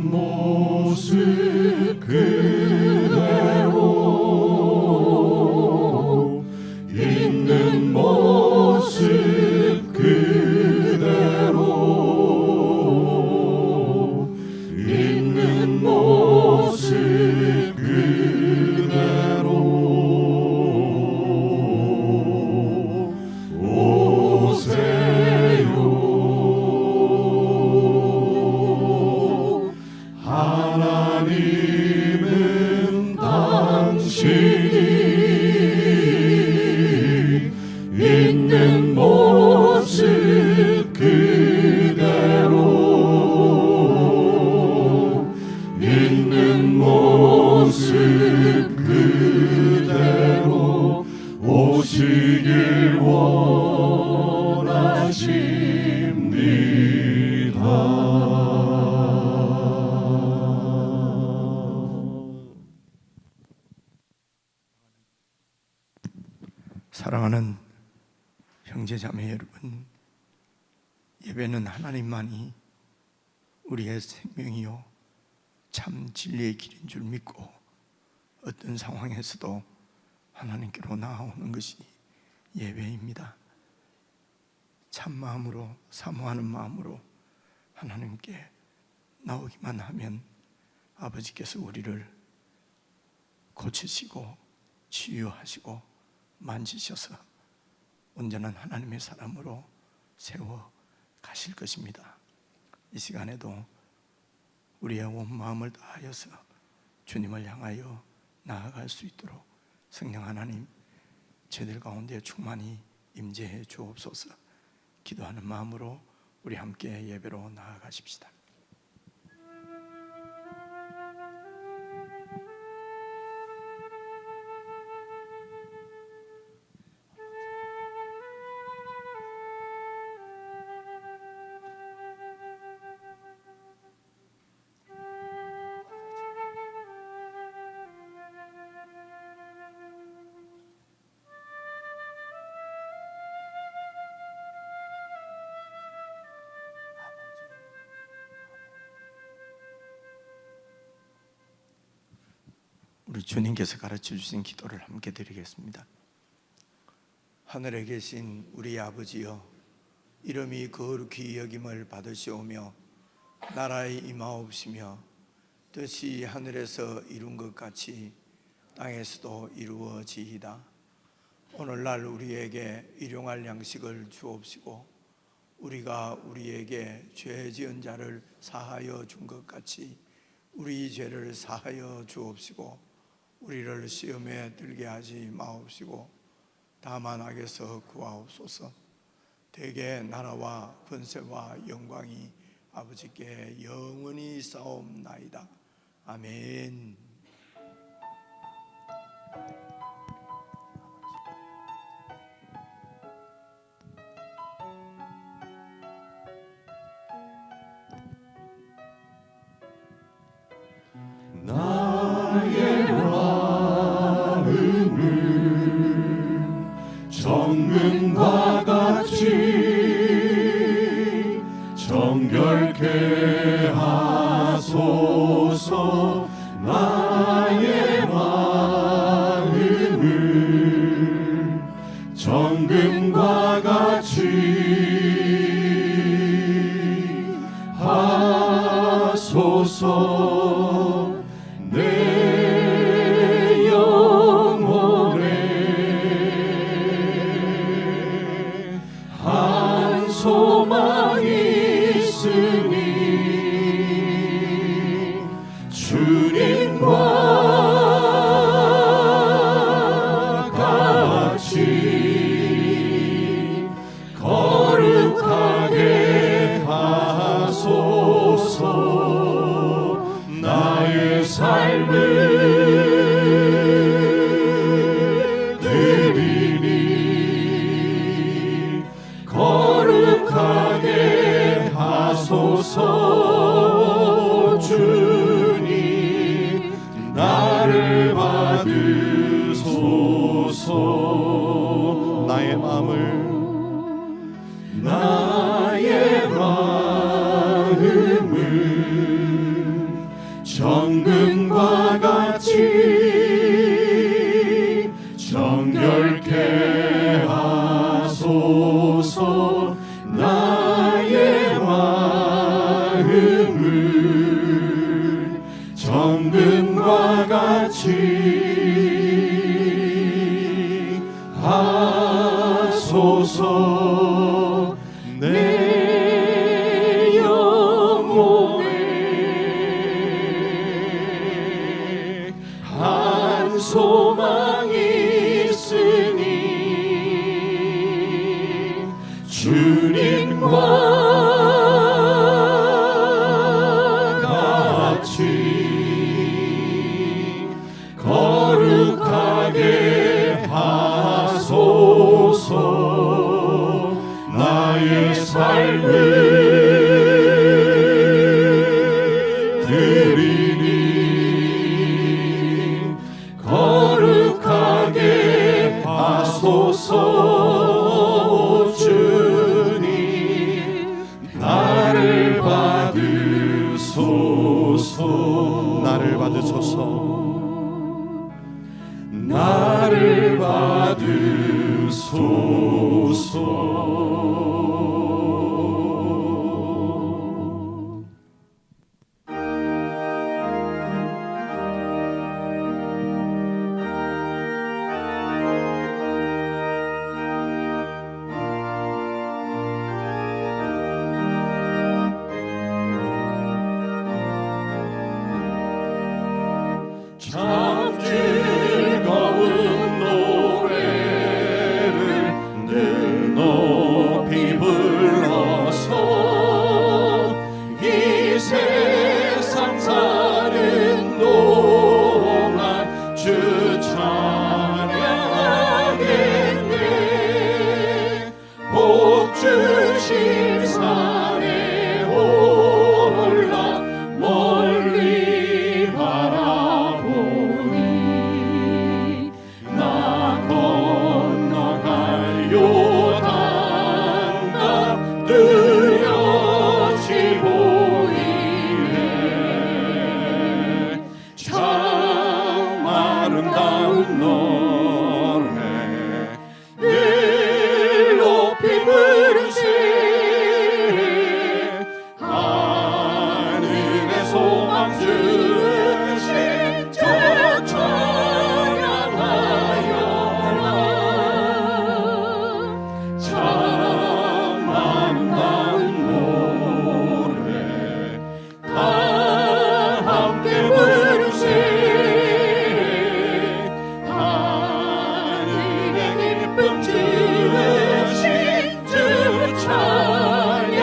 모습 그대로 있는 모습 그대로 있는 모습 그대로 오세요. 하나님은 당신이 있는 모습 그대로 있는 모습 그대로 오시길 사랑하는 형제자매 여러분, 예배는 하나님만이 우리의 생명이요 참 진리의 길인 줄 믿고 어떤 상황에서도 하나님께로 나아오는 것이 예배입니다. 참 마음으로, 사모하는 마음으로 하나님께 나오기만 하면 아버지께서 우리를 고치시고 치유하시고 만지셔서 온전한 하나님의 사람으로 세워 가실 것입니다. 이 시간에도 우리의 온 마음을 다하여서 주님을 향하여 나아갈 수 있도록 성령 하나님 저희들 가운데 충만히 임재해 주옵소서. 기도하는 마음으로 우리 함께 예배로 나아가십시다. 우리 주님께서 가르쳐 주신 기도를 함께 드리겠습니다. 하늘에 계신 우리 아버지여, 이름이 거룩히 여김을 받으시오며 나라의 임하옵시며 뜻이 하늘에서 이룬 것 같이 땅에서도 이루어지이다. 오늘날 우리에게 일용할 양식을 주옵시고 우리가 우리에게 죄 지은 자를 사하여 준 것 같이 우리 죄를 사하여 주옵시고 우리를 시험에 들게 하지 마옵시고 다만 악에서 구하옵소서. 대개 나라와 권세와 영광이 아버지께 영원히 싸움나이다. 아멘. 나의 마음을 정금과 같이 정결케 하소서. 나의 마음을 정금과 같이 하소서. 내 영혼에 한 소망 있으니 주님과 같이 거룩하게 하소서. 나의 삶을 드리니 거룩하게 하소서. 주님 나를 받으소서. 나의 마음을 하소서. 내 영혼에 한 소망이 있으니 주님과 같이 거룩하게 하소서. 나의 삶을 드리니 거룩하게 하소서. 주님 나를 받으소서. 나를 받으소서. 나를 받으소서. 참 즐거운 노래를 늘 높이 불러서 이 세상 사는 동안 주 찬양하겠네. 복 주신 산에 올라 멀리 바라보니 나 건너갈 요단강 뚜렷이 보이네. 참 아름다운 노래 늘 높이 부르세. 하늘의 소망 주신 주 찬양하여라. 참 아름다운 노래 다 함께 부르세. 하늘의 기쁨 주신 주 찬양하여라.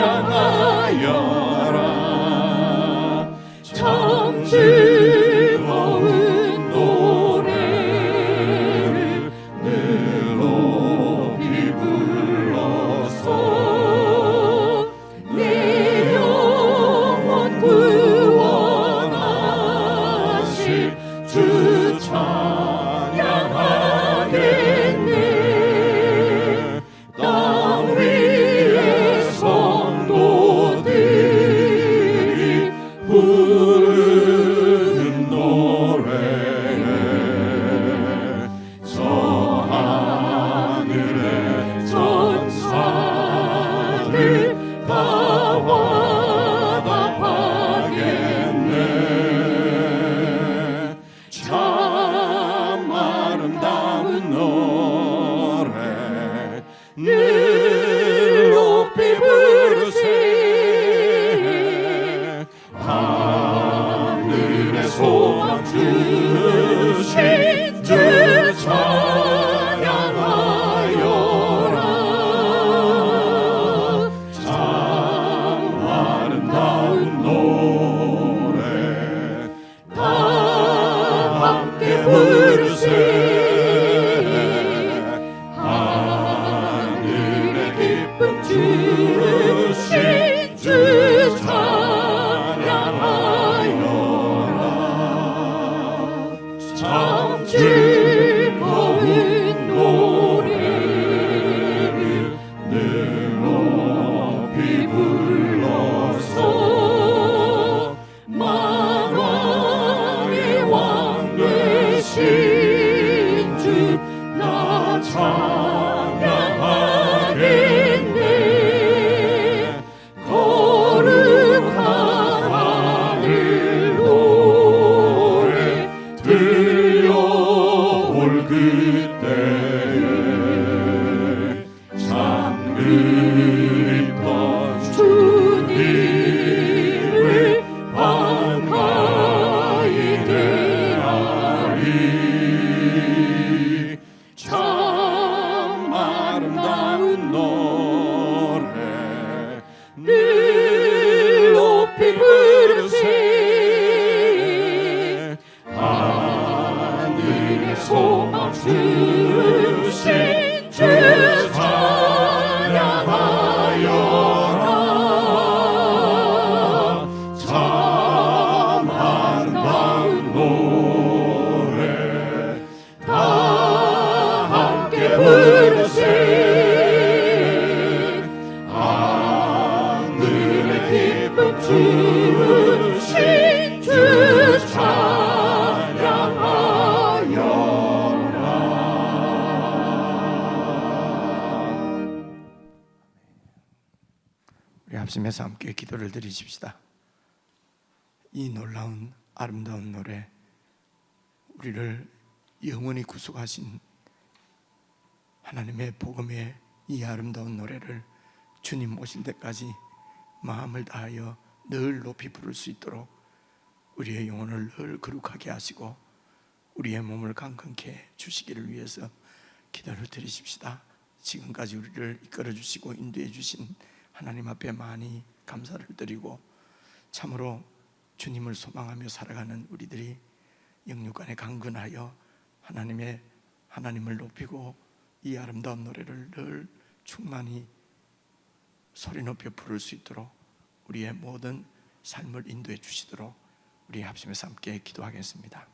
참 즐거운 노래를 늘 높이 불러서 내 영혼 구원하실 주 찬양하겠네. 땅 위의 성도들이 부르는 노래 저 하늘의 전사들 다 화답하겠네. 참 아름다운 노래 늘 높이 부르세. 하늘의 소망 주신 주 찬양하여라. 참 아름다운 노래 다 함께 부르세. 하늘의 기쁨 주신 주 찬양하여라. 참 즐거운 노래를 늘 높이 불러서 만왕의 왕 되신 주 나 찬양하겠네. 거룩한 하늘 노래 들려올 그때에 참 주신 주 찬양하여라. 참 아름다운 노래 다 함께 부르세. 하늘의 기쁨 주신 주 우리 합심해서 함께 기도를 드리십시다. 이 놀라운 아름다운 노래, 우리를 영원히 구속하신 하나님의 복음의 이 아름다운 노래를 주님 오실 때까지 마음을 다하여 늘 높이 부를 수 있도록 우리의 영혼을 늘 거룩하게 하시고 우리의 몸을 강건케 주시기를 위해서 기도를 드리십시다. 지금까지 우리를 이끌어 주시고 인도해 주신 하나님 앞에 많이 감사를 드리고, 참으로 주님을 소망하며 살아가는 우리들이 영육간에 강건하여 하나님을 높이고 이 아름다운 노래를 늘 충만히 소리 높여 부를 수 있도록 우리의 모든 삶을 인도해 주시도록 우리 합심해서 함께 기도하겠습니다.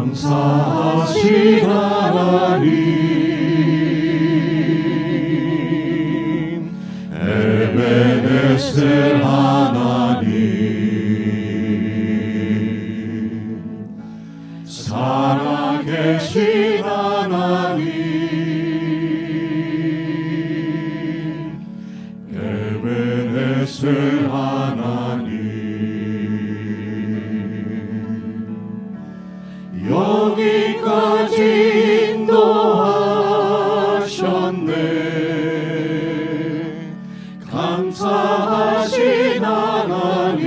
감사하신 하나님, 에베네셀 하나님, 살아계신 하나님, 에베네셀 하나님, 여기까지 인도하셨네. 감사하신 하나님,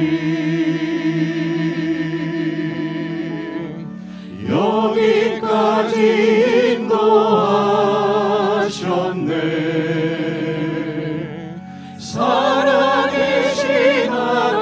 여기까지 인도하셨네. 살아계신 하나님,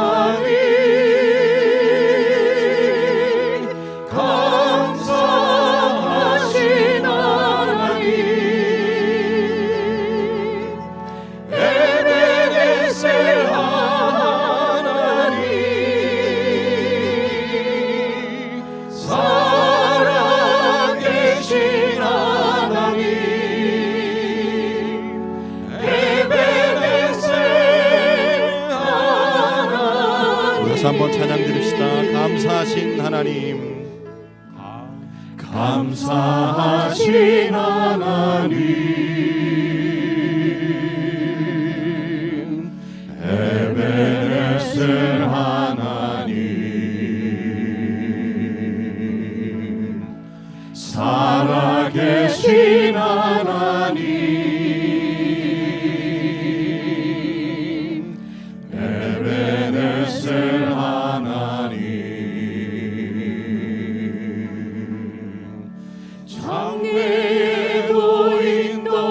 한번 찬양 드립시다. 감사하신 하나님, 감사하신 하나님, 에베네셀 하나님, 살아계신 하나님, 에베네셀 하나님, 장래에도 인도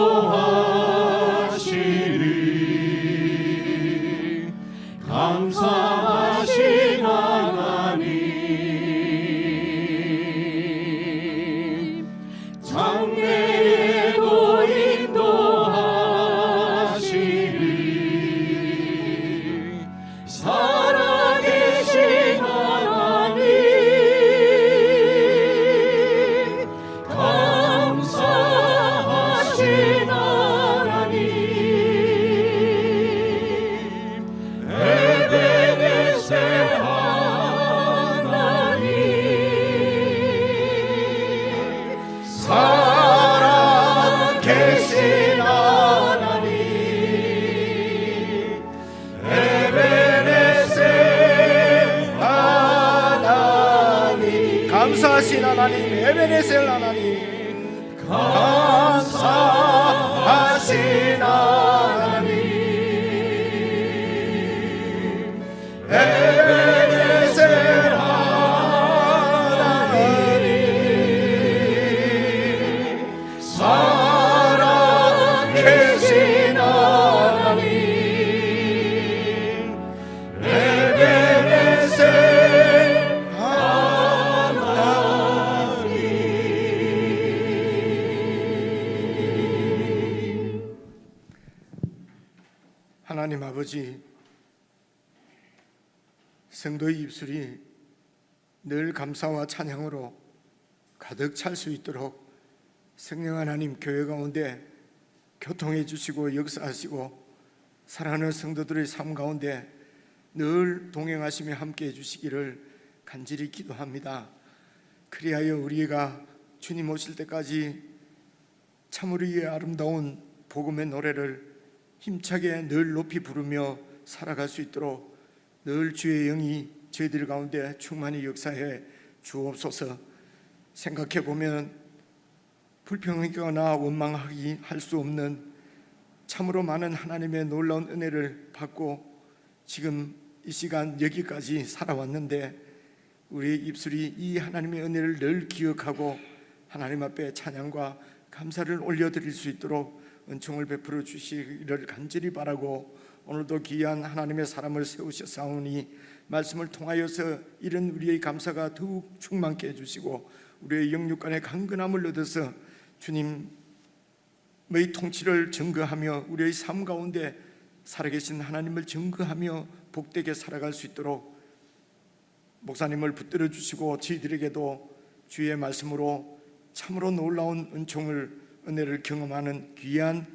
하나님, 에베네셀 하나님, 감사하신 하나님, 에베네셀 하나님, 살아계신 하나님, 에베네셀 하나님 아버지, 성도의 입술이 늘 감사와 찬양으로 가득 찰 수 있도록 성령 하나님 교회 가운데 교통해 주시고 역사하시고 사랑하는 성도들의 삶 가운데 늘 동행하시며 함께해 주시기를 간절히 기도합니다. 그리하여 우리가 주님 오실 때까지 참으로 이 아름다운 복음의 노래를 힘차게 늘 높이 부르며 살아갈 수 있도록 늘 주의 영이 저희들 가운데 충만히 역사해 주옵소서. 생각해 보면 불평하거나 원망하기 할 수 없는 참으로 많은 하나님의 놀라운 은혜를 받고 지금 이 시간 여기까지 살아왔는데 우리의 입술이 이 하나님의 은혜를 늘 기억하고 하나님 앞에 찬양과 감사를 올려드릴 수 있도록 은총을 베풀어 주시기를 간절히 바라고, 오늘도 귀한 하나님의 사람을 세우셨사오니 말씀을 통하여서 이런 우리의 감사가 더욱 충만케 해주시고 우리의 영육간의 강건함을 얻어서 주님의 통치를 증거하며 우리의 삶 가운데 살아계신 하나님을 증거하며 복되게 살아갈 수 있도록 목사님을 붙들어 주시고 저희들에게도 주의 말씀으로 참으로 놀라운 은혜를 경험하는 귀한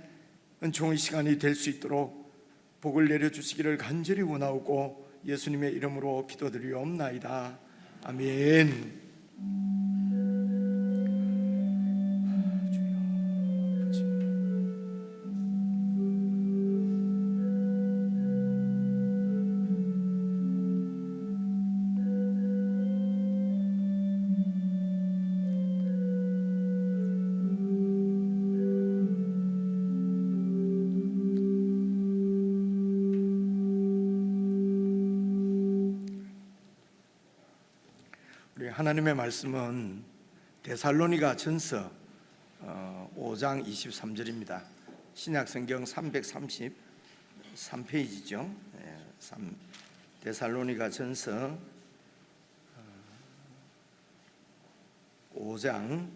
은총의 시간이 될 수 있도록 복을 내려주시기를 간절히 원하오고 예수님의 이름으로 기도드리옵나이다. 아멘. 우리 하나님의 말씀은 데살로니가 전서 5장 23절입니다. 신약성경 333페이지죠. 데살로니가 전서 5장,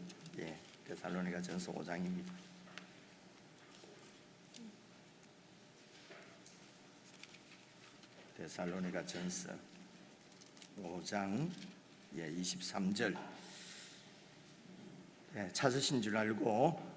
데살로니가 전서 5장입니다. 데살로니가 전서 5장 23절 찾으신 줄 알고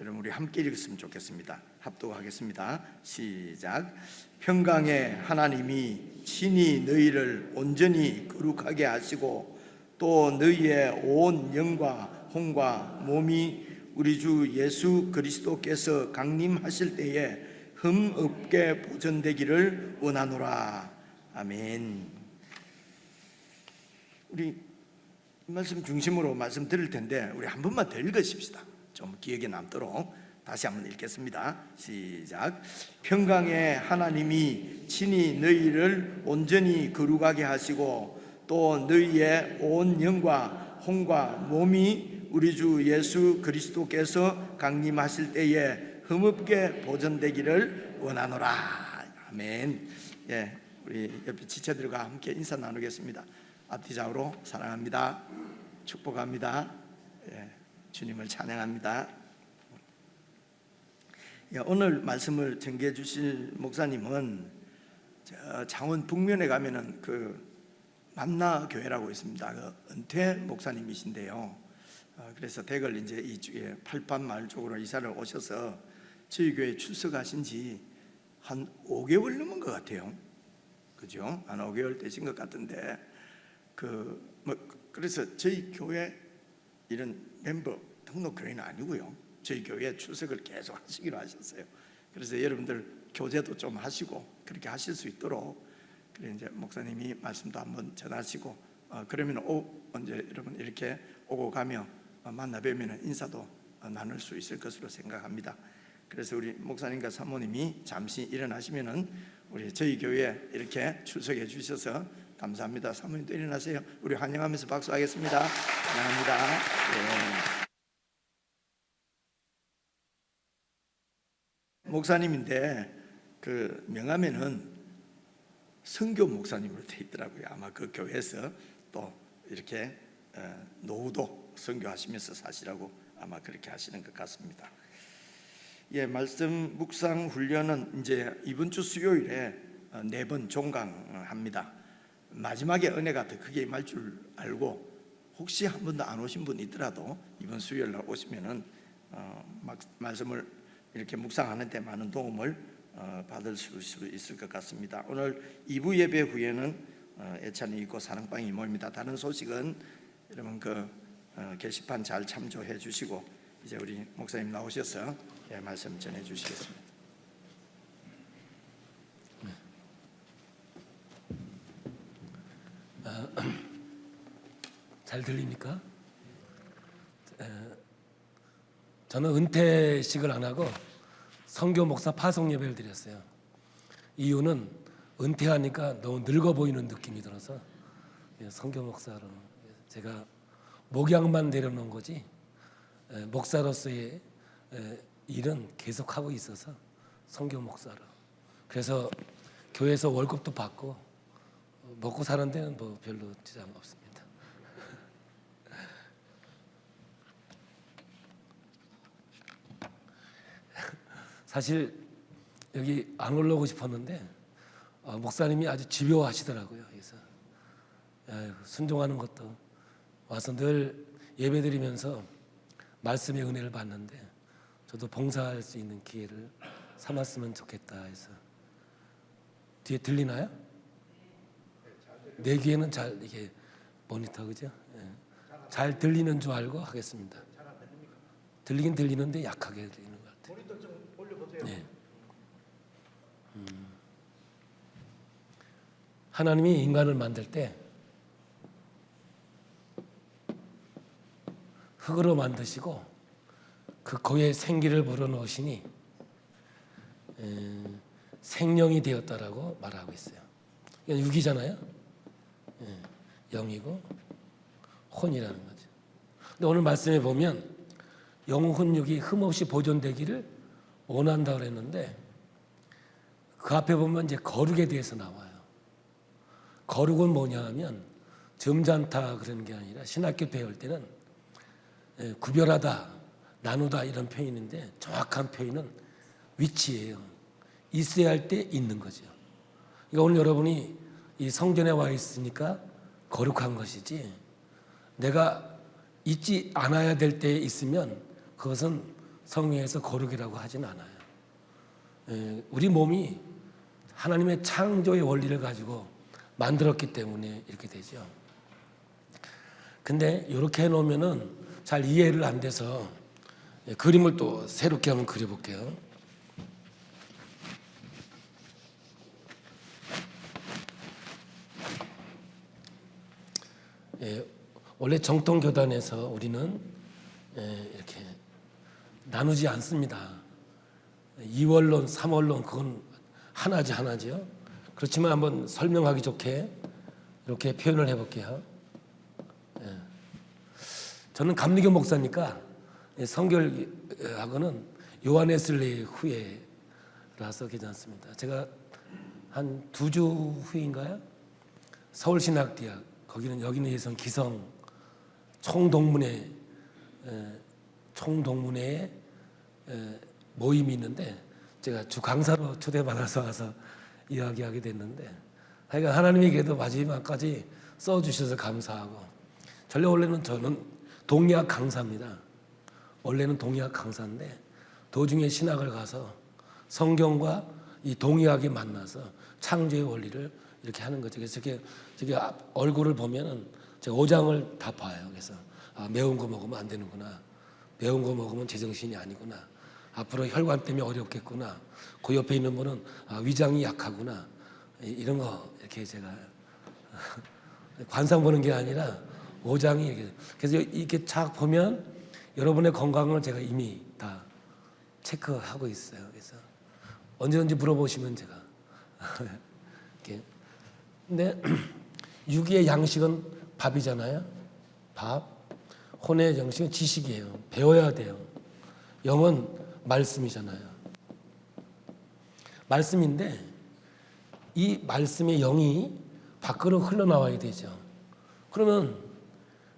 여러분 우리 함께 읽었으면 좋겠습니다. 합독하겠습니다. 시작. 평강의 하나님이 친히 너희를 온전히 거룩하게 하시고 또 너희의 온 영과 혼과 몸이 우리 주 예수 그리스도께서 강림하실 때에 흠없게 보존되기를 원하노라. 아멘. 우리 말씀 중심으로 말씀 드릴 텐데 우리 한 번만 더 읽으십시다. 좀 기억에 남도록 다시 한번 읽겠습니다. 시작. 평강의 하나님이 친히 너희를 온전히 거룩하게 하시고 또 너희의 온 영과 혼과 몸이 우리 주 예수 그리스도께서 강림하실 때에 흠없게 보존되기를 원하노라. 아멘. 우리 옆에 지체들과 함께 인사 나누겠습니다. 앞뒤좌우로 사랑합니다. 축복합니다. 주님을 찬양합니다. 오늘 말씀을 전개해 주실 목사님은 창원 북면에 가면은 그 만나 교회라고 있습니다. 그 은퇴 목사님이신데요. 그래서 댁을 이제 이쪽에 팔판 마을 쪽으로 이사를 오셔서 저희 교회에 출석하신 지 한 5개월 넘은 것 같아요. 그죠? 한 5개월 되신 것 같은데 그래서 저희 교회 이런 멤버 등록 교회는 아니고요. 저희 교회에 출석을 계속 하시기로 하셨어요. 그래서 여러분들 교제도 좀 하시고 그렇게 하실 수 있도록 그래 이제 목사님이 말씀도 한번 전하시고 그러면 언제 여러분 이렇게 오고 가며 만나 뵈면 인사도 나눌 수 있을 것으로 생각합니다. 그래서 우리 목사님과 사모님이 잠시 일어나시면은 우리 저희 교회에 이렇게 출석해 주셔서 감사합니다. 사모님도 일어나세요. 우리 환영하면서 박수하겠습니다. 환영합니다. 예. 목사님인데 그 명함에는 선교 목사님으로 돼 있더라고요. 아마 그 교회에서 또 이렇게 노후도 선교하시면서 사시라고 아마 그렇게 하시는 것 같습니다. 예, 말씀 묵상 훈련은 이제 이번 주 수요일에 4번 종강합니다. 마지막에 은혜가 더 크게 임할 줄 알고 혹시 한 번도 안 오신 분 있더라도 이번 수요일 날 오시면은 말씀을 이렇게 묵상하는 데 많은 도움을 받을 수 있을 것 같습니다. 오늘 2부 예배 후에는 애찬이 있고 사랑방이 모입니다. 다른 소식은 여러분 그 게시판 잘 참조해 주시고 이제 우리 목사님 나오셔서 말씀 전해 주시겠습니다. 잘 들립니까? 저는 은퇴식을 안 하고 선교 목사 파송 예배를 드렸어요. 이유는 은퇴하니까 너무 늙어 보이는 느낌이 들어서 선교 목사로 제가 목양만 내려놓은 거지 목사로서의 일은 계속하고 있어서 선교 목사로. 그래서 교회에서 월급도 받고 먹고 사는 데는 뭐 별로 지장 없습니다. 사실 여기 안 올라오고 싶었는데 목사님이 아주 집요하시더라고요. 그래서 순종하는 것도 와서 늘 예배드리면서 말씀의 은혜를 받는데 저도 봉사할 수 있는 기회를 삼았으면 좋겠다 해서. 뒤에 들리나요? 내 귀에는 잘 이게 모니터 그죠? 잘 들리는 줄 알고 하겠습니다. 들리긴 들리는데 약하게 들리는 것 같아요. 모니터 좀 올려보세요. 네. 하나님이 인간을 만들 때 흙으로 만드시고 그 거기에 생기를 불어넣으시니 생명이 되었다라고 말하고 있어요. 그러니까 육이잖아요. 영이고 혼이라는 거죠. 근데 오늘 말씀에 보면 영혼 육이 흠없이 보존되기를 원한다고 그랬는데 그 앞에 보면 이제 거룩에 대해서 나와요. 거룩은 뭐냐 하면 점잖다 그런 게 아니라 신학교 배울 때는 구별하다, 나누다 이런 표현인데 정확한 표현은 위치예요. 있어야 할 때 있는 거죠. 그러니까 오늘 여러분이 이 성전에 와 있으니까 거룩한 것이지 내가 있지 않아야 될 때에 있으면 그것은 성경에서 거룩이라고 하진 않아요. 우리 몸이 하나님의 창조의 원리를 가지고 만들었기 때문에 이렇게 되죠. 근데 이렇게 해놓으면은 잘 이해를 안 돼서 그림을 또 새롭게 한번 그려볼게요. 원래 정통 교단에서 우리는 이렇게 나누지 않습니다. 2원론, 3원론 그건 하나죠. 그렇지만 한번 설명하기 좋게 이렇게 표현을 해볼게요. 저는 목사니까 성결하고는 요한웨슬리 후예라서 괜찮습니다. 제가 한 2주 후인가요? 서울신학대학 여기는 예선 기성 총동문회 모임이 있는데 제가 주 강사로 초대받아서 와서 이야기하게 됐는데 하여간 하나님이 그래도 마지막까지 써주셔서 감사하고 원래는 저는 동의학 강사입니다. 원래는 동의학 강사인데 도중에 신학을 가서 성경과 이 동의학이 만나서 창조의 원리를 이렇게 하는 거죠. 그래서 저기 얼굴을 보면은 제가 5장을 다 봐요. 그래서 매운 거 먹으면 안 되는구나. 매운 거 먹으면 제정신이 아니구나. 앞으로 혈관 때문에 어렵겠구나. 그 옆에 있는 분은 위장이 약하구나. 이런 거 이렇게 제가 관상 보는 게 아니라 5장이 이렇게. 그래서 이렇게 착 보면 여러분의 건강을 제가 이미 다 체크하고 있어요. 그래서 언제든지 물어보시면 제가 이렇게. 근데 육의 양식은 밥이잖아요. 밥. 혼의 양식은 지식이에요. 배워야 돼요. 영은 말씀이잖아요. 말씀인데 이 말씀의 영이 밖으로 흘러나와야 되죠. 그러면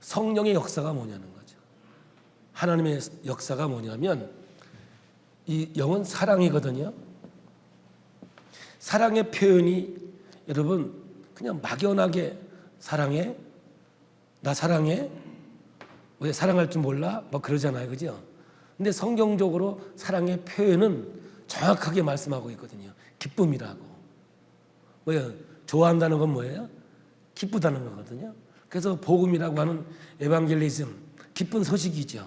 성령의 역사가 뭐냐는 거죠. 하나님의 역사가 뭐냐면 이 영은 사랑이거든요. 사랑의 표현이 여러분 그냥 막연하게 사랑해? 나 사랑해? 왜 사랑할 줄 몰라? 뭐 그러잖아요. 그죠? 근데 성경적으로 사랑의 표현은 정확하게 말씀하고 있거든요. 기쁨이라고. 뭐예요? 좋아한다는 건 뭐예요? 기쁘다는 거거든요. 그래서 복음이라고 하는 에반겔리즘, 기쁜 소식이죠.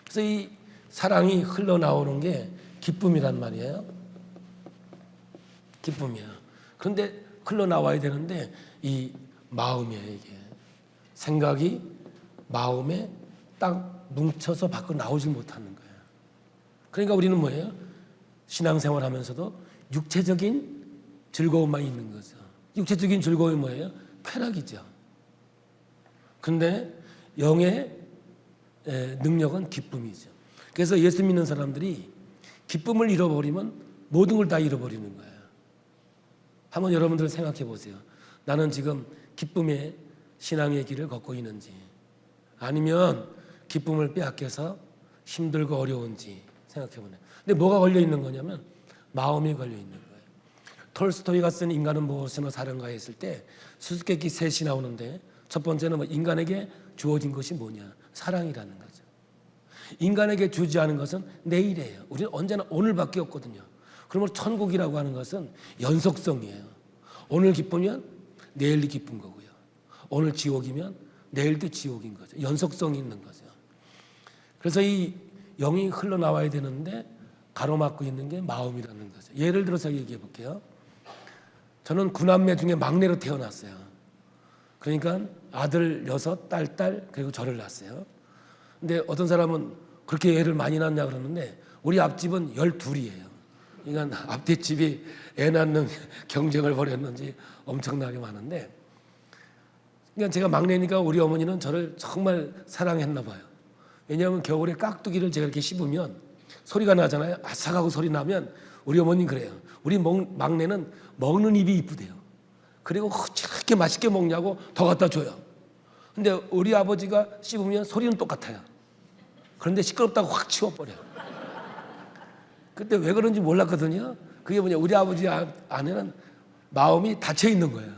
그래서 이 사랑이 흘러나오는 게 기쁨이란 말이에요. 기쁨이에요. 그런데 흘러나와야 되는데 이 마음이에요. 이게 생각이 마음에 딱 뭉쳐서 밖으로 나오질 못하는 거예요. 그러니까 우리는 뭐예요? 신앙생활 하면서도 육체적인 즐거움만 있는 거죠. 육체적인 즐거움이 뭐예요? 쾌락이죠. 근데 영의 능력은 기쁨이죠. 그래서 예수 믿는 사람들이 기쁨을 잃어버리면 모든 걸 다 잃어버리는 거예요. 한번 여러분들 생각해 보세요. 나는 지금 기쁨의 신앙의 길을 걷고 있는지 아니면 기쁨을 빼앗겨서 힘들고 어려운지 생각해 보네요. 근데 뭐가 걸려 있는 거냐면 마음이 걸려 있는 거예요. 톨스토이가 쓴 인간은 무엇으로 사는가 했을 때 수수께끼 셋이 나오는데 첫 번째는 뭐 인간에게 주어진 것이 뭐냐? 사랑이라는 거죠. 인간에게 주지 않은 것은 내일이에요. 우리는 언제나 오늘밖에 없거든요. 그러면 천국이라고 하는 것은 연속성이에요. 오늘 기쁘면 내일도 기쁜 거고요. 오늘 지옥이면 내일도 지옥인 거죠. 연속성이 있는 거죠. 그래서 이 영이 흘러나와야 되는데 가로막고 있는 게 마음이라는 거죠. 예를 들어서 얘기해 볼게요. 저는 9남매 중에 막내로 태어났어요. 그러니까 아들 6, 딸 그리고 저를 낳았어요. 근데 어떤 사람은 그렇게 애를 많이 낳냐 그러는데 우리 앞집은 12이에요. 그러니까 앞뒷집이 애 낳는 경쟁을 벌였는지 엄청나게 많은데 그러니까 제가 막내니까 우리 어머니는 저를 정말 사랑했나 봐요. 왜냐하면 겨울에 깍두기를 제가 이렇게 씹으면 소리가 나잖아요. 아삭하고 소리 나면 우리 어머니는 그래요. 우리 막내는 먹는 입이 이쁘대요. 그리고 저렇게 맛있게 먹냐고 더 갖다 줘요. 근데 우리 아버지가 씹으면 소리는 똑같아요. 그런데 시끄럽다고 확 치워버려요. 그때 왜 그런지 몰랐거든요. 그게 뭐냐, 우리 아버지 안에는 마음이 닫혀 있는 거예요.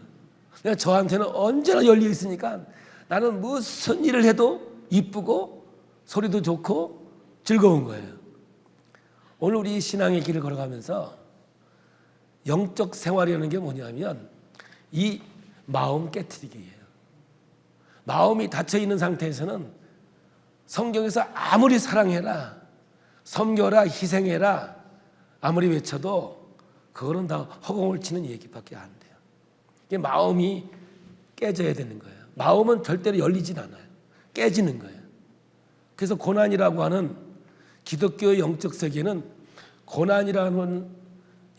그러니까 저한테는 언제나 열려 있으니까 나는 무슨 일을 해도 이쁘고 소리도 좋고 즐거운 거예요. 오늘 우리 신앙의 길을 걸어가면서 영적 생활이라는 게 뭐냐면 이 마음 깨트리기예요. 마음이 닫혀 있는 상태에서는 성경에서 아무리 사랑해라, 섬겨라, 희생해라 아무리 외쳐도 그거는 다 허공을 치는 얘기밖에 안 돼요. 이게 마음이 깨져야 되는 거예요. 마음은 절대로 열리진 않아요. 깨지는 거예요. 그래서 고난이라고 하는 기독교의 영적 세계는 고난이라는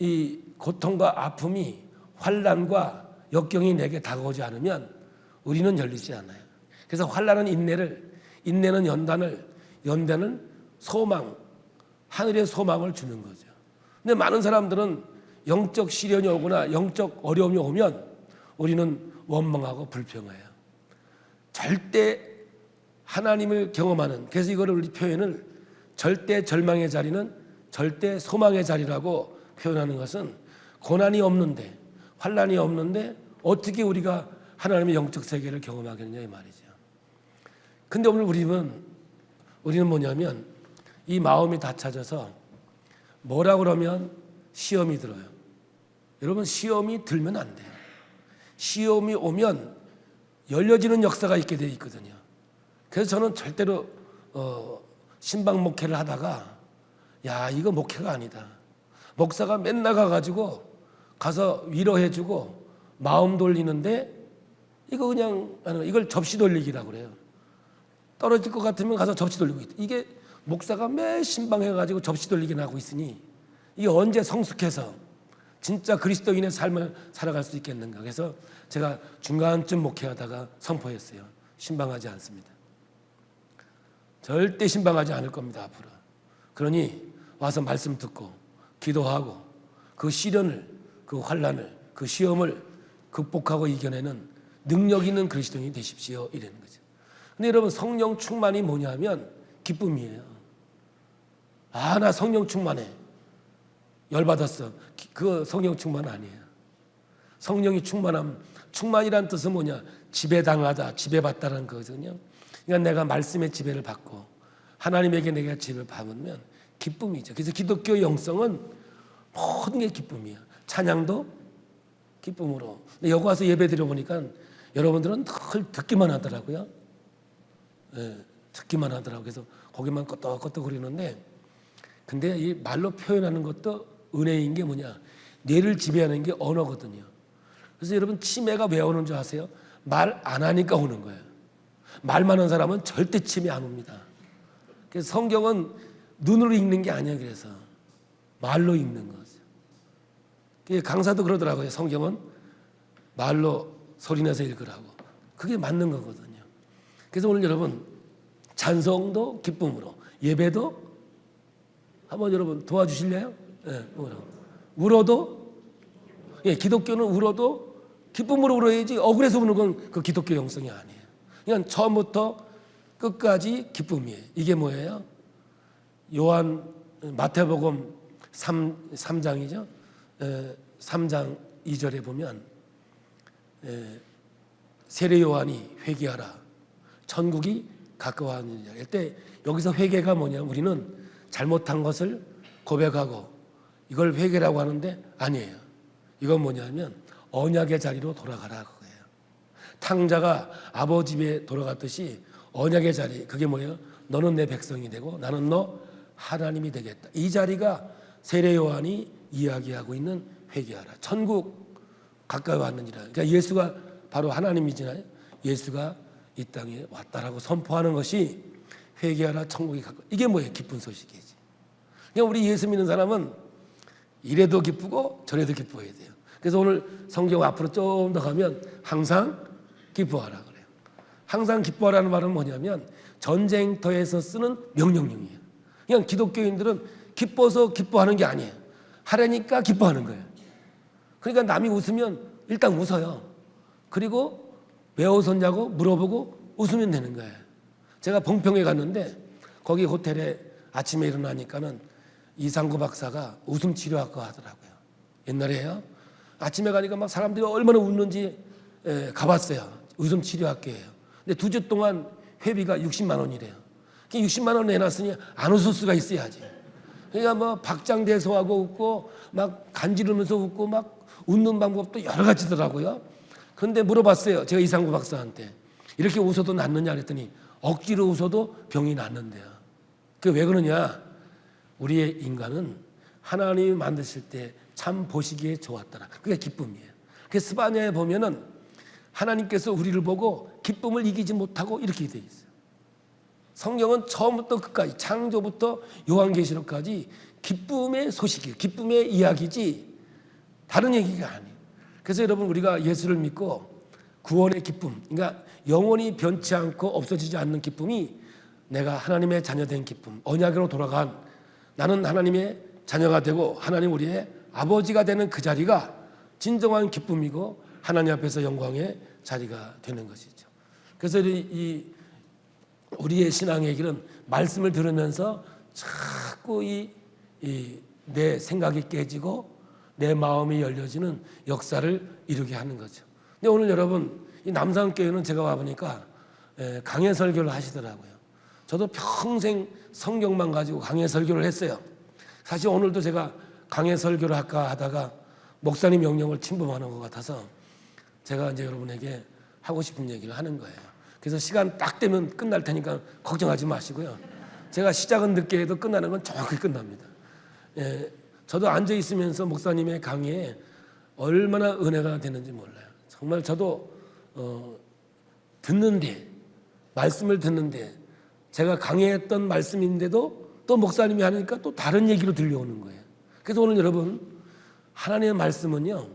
이 고통과 아픔이 환난과 역경이 내게 다가오지 않으면 우리는 열리지 않아요. 그래서 환난은 인내는 연단은 소망, 하늘의 소망을 주는 거죠. 근데 많은 사람들은 영적 시련이 오거나 영적 어려움이 오면 우리는 원망하고 불평해요. 절대 하나님을 경험하는, 그래서 이거를 우리 표현을 절대 절망의 자리는 절대 소망의 자리라고 표현하는 것은 고난이 없는데, 환난이 없는데 어떻게 우리가 하나님의 영적 세계를 경험하겠느냐 이 말이죠. 근데 오늘 우리는 뭐냐면 이 마음이 닫혀져서 뭐라 그러면 시험이 들어요. 여러분, 시험이 들면 안 돼요. 시험이 오면 열려지는 역사가 있게 돼 있거든요. 그래서 저는 절대로 신방 목회를 하다가 야, 이거 목회가 아니다. 목사가 맨날 가가지고 가서 위로해주고 마음 돌리는데 이거 그냥 하는 거. 이걸 접시 돌리기라고 그래요. 떨어질 것 같으면 가서 접시 돌리고 있다. 이게 목사가 매 신방해가지고 접시 돌리기나 하고 있으니 이게 언제 성숙해서 진짜 그리스도인의 삶을 살아갈 수 있겠는가. 그래서 제가 중간쯤 목회하다가 선포했어요. 신방하지 않습니다. 절대 신방하지 않을 겁니다, 앞으로. 그러니 와서 말씀 듣고 기도하고 그 시련을, 그 환난을, 그 시험을 극복하고 이겨내는 능력 있는 그리스도인이 되십시오, 이라는 거죠. 근데 여러분, 성령 충만이 뭐냐면 기쁨이에요. 아, 나 성령 충만해, 열받았어. 그 성령 충만 아니에요. 성령이 충만이란 뜻은 뭐냐? 지배당하다, 지배받다라는 거거든요. 그러니까 내가 말씀의 지배를 받고 하나님에게 내가 지배를 받으면 기쁨이죠. 그래서 기독교 영성은 모든 게 기쁨이에요. 찬양도 기쁨으로. 근데 여기 와서 예배 드려보니까 여러분들은 늘 듣기만 하더라고요. 네, 듣기만 하더라고요. 그래서 거기만 껐덕껐덕 거리는데, 근데 이 말로 표현하는 것도 은혜인 게 뭐냐? 뇌를 지배하는 게 언어거든요. 그래서 여러분, 치매가 왜 오는 줄 아세요? 말 안 하니까 오는 거예요. 말 많은 사람은 절대 치매 안 옵니다. 그래서 성경은 눈으로 읽는 게 아니에요. 그래서 말로 읽는 거죠. 강사도 그러더라고요. 성경은 말로 소리내서 읽으라고. 그게 맞는 거거든요. 그래서 오늘 여러분, 찬송도 기쁨으로, 예배도 한번 여러분 도와주실래요? 네, 울어도, 예, 기독교는 울어도 기쁨으로 울어야지 억울해서 우는 건 그 기독교 영성이 아니에요. 그냥 처음부터 끝까지 기쁨이에요. 이게 뭐예요? 마태복음 3장이죠. 3장 2절에 보면 세례 요한이 회개하라, 천국이 가까워하느니라. 이때 여기서 회개가 뭐냐? 우리는 잘못한 것을 고백하고 이걸 회개라고 하는데 아니에요. 이건 뭐냐면 언약의 자리로 돌아가라 그거예요. 탕자가 아버지 집에 돌아갔듯이 언약의 자리, 그게 뭐예요? 너는 내 백성이 되고 나는 너 하나님이 되겠다. 이 자리가 세례 요한이 이야기하고 있는 회개하라, 천국 가까이 왔느니라. 그러니까 예수가 바로 하나님이잖아요. 예수가 이 땅에 왔다라고 선포하는 것이 회개하라, 천국이 가까이. 이게 뭐예요? 기쁜 소식이지. 그냥 우리 예수 믿는 사람은 이래도 기쁘고 저래도 기뻐해야 돼요. 그래서 오늘 성경 앞으로 좀 더 가면 항상 기뻐하라 그래요. 항상 기뻐하라는 말은 뭐냐면 전쟁터에서 쓰는 명령형이에요. 그냥 기독교인들은 기뻐서 기뻐하는 게 아니에요. 하라니까 기뻐하는 거예요. 그러니까 남이 웃으면 일단 웃어요. 그리고 왜 웃었냐고 물어보고 웃으면 되는 거예요. 제가 봉평에 갔는데 거기 호텔에 아침에 일어나니까는 이상구 박사가 웃음 치료학과 하더라고요. 옛날에요. 아침에 가니까 막 사람들이 얼마나 웃는지 가봤어요. 웃음 치료학교예요. 근데 2주 동안 회비가 60만 원이래요. 60만 원 내놨으니 안 웃을 수가 있어야지. 그러니까 뭐 박장대소하고 웃고 막 간지르면서 웃고 막 웃는 방법도 여러 가지더라고요. 그런데 물어봤어요. 제가 이상구 박사한테 이렇게 웃어도 낫느냐 그랬더니 억지로 웃어도 병이 낫는데요. 그게 왜 그러냐? 우리의 인간은 하나님이 만드실 때 참 보시기에 좋았더라. 그게 기쁨이에요. 그래서 스바냐에 보면은 하나님께서 우리를 보고 기쁨을 이기지 못하고 이렇게 돼 있어요. 성경은 처음부터 끝까지 창조부터 요한계시록까지 기쁨의 소식이에요. 기쁨의 이야기지 다른 얘기가 아니에요. 그래서 여러분, 우리가 예수를 믿고 구원의 기쁨, 그러니까 영원히 변치 않고 없어지지 않는 기쁨이 내가 하나님의 자녀된 기쁨, 언약으로 돌아간 나는 하나님의 자녀가 되고 하나님 우리의 아버지가 되는 그 자리가 진정한 기쁨이고 하나님 앞에서 영광의 자리가 되는 것이죠. 그래서 우리의 신앙의 길은 말씀을 들으면서 자꾸 내 생각이 깨지고 내 마음이 열려지는 역사를 이루게 하는 거죠. 근데 오늘 여러분, 이 남산교회는 제가 와보니까 강해 설교를 하시더라고요. 저도 평생 성경만 가지고 강해 설교를 했어요. 사실 오늘도 제가 강해 설교를 할까 하다가 목사님 명령을 침범하는 것 같아서 제가 이제 여러분에게 하고 싶은 얘기를 하는 거예요. 그래서 시간 딱 되면 끝날 테니까 걱정하지 마시고요. 제가 시작은 늦게 해도 끝나는 건 정확히 끝납니다. 저도 앉아 있으면서 목사님의 강의에 얼마나 은혜가 되는지 몰라요. 정말 저도 듣는데, 말씀을 듣는데 제가 강해했던 말씀인데도 또 목사님이 하니까 또 다른 얘기로 들려오는 거예요. 그래서 오늘 여러분, 하나님의 말씀은요,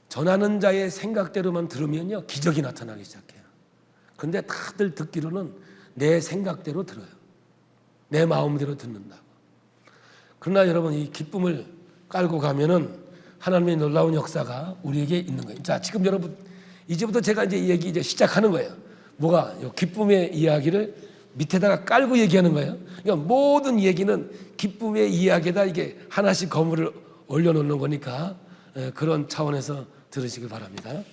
전하는 자의 생각대로만 들으면요 기적이 나타나기 시작해요. 그런데 다들 듣기로는 내 생각대로 들어요. 내 마음대로 듣는다고. 그러나 여러분, 이 기쁨을 깔고 가면은 하나님의 놀라운 역사가 우리에게 있는 거예요. 자, 지금 여러분, 이제부터 제가 이제 이 얘기 이제 시작하는 거예요. 뭐가? 이 기쁨의 이야기를 밑에다가 깔고 얘기하는 거예요. 그러니까 모든 얘기는 기쁨의 이야기에다 이게 하나씩 거물을 올려놓는 거니까 그런 차원에서 들으시길 바랍니다.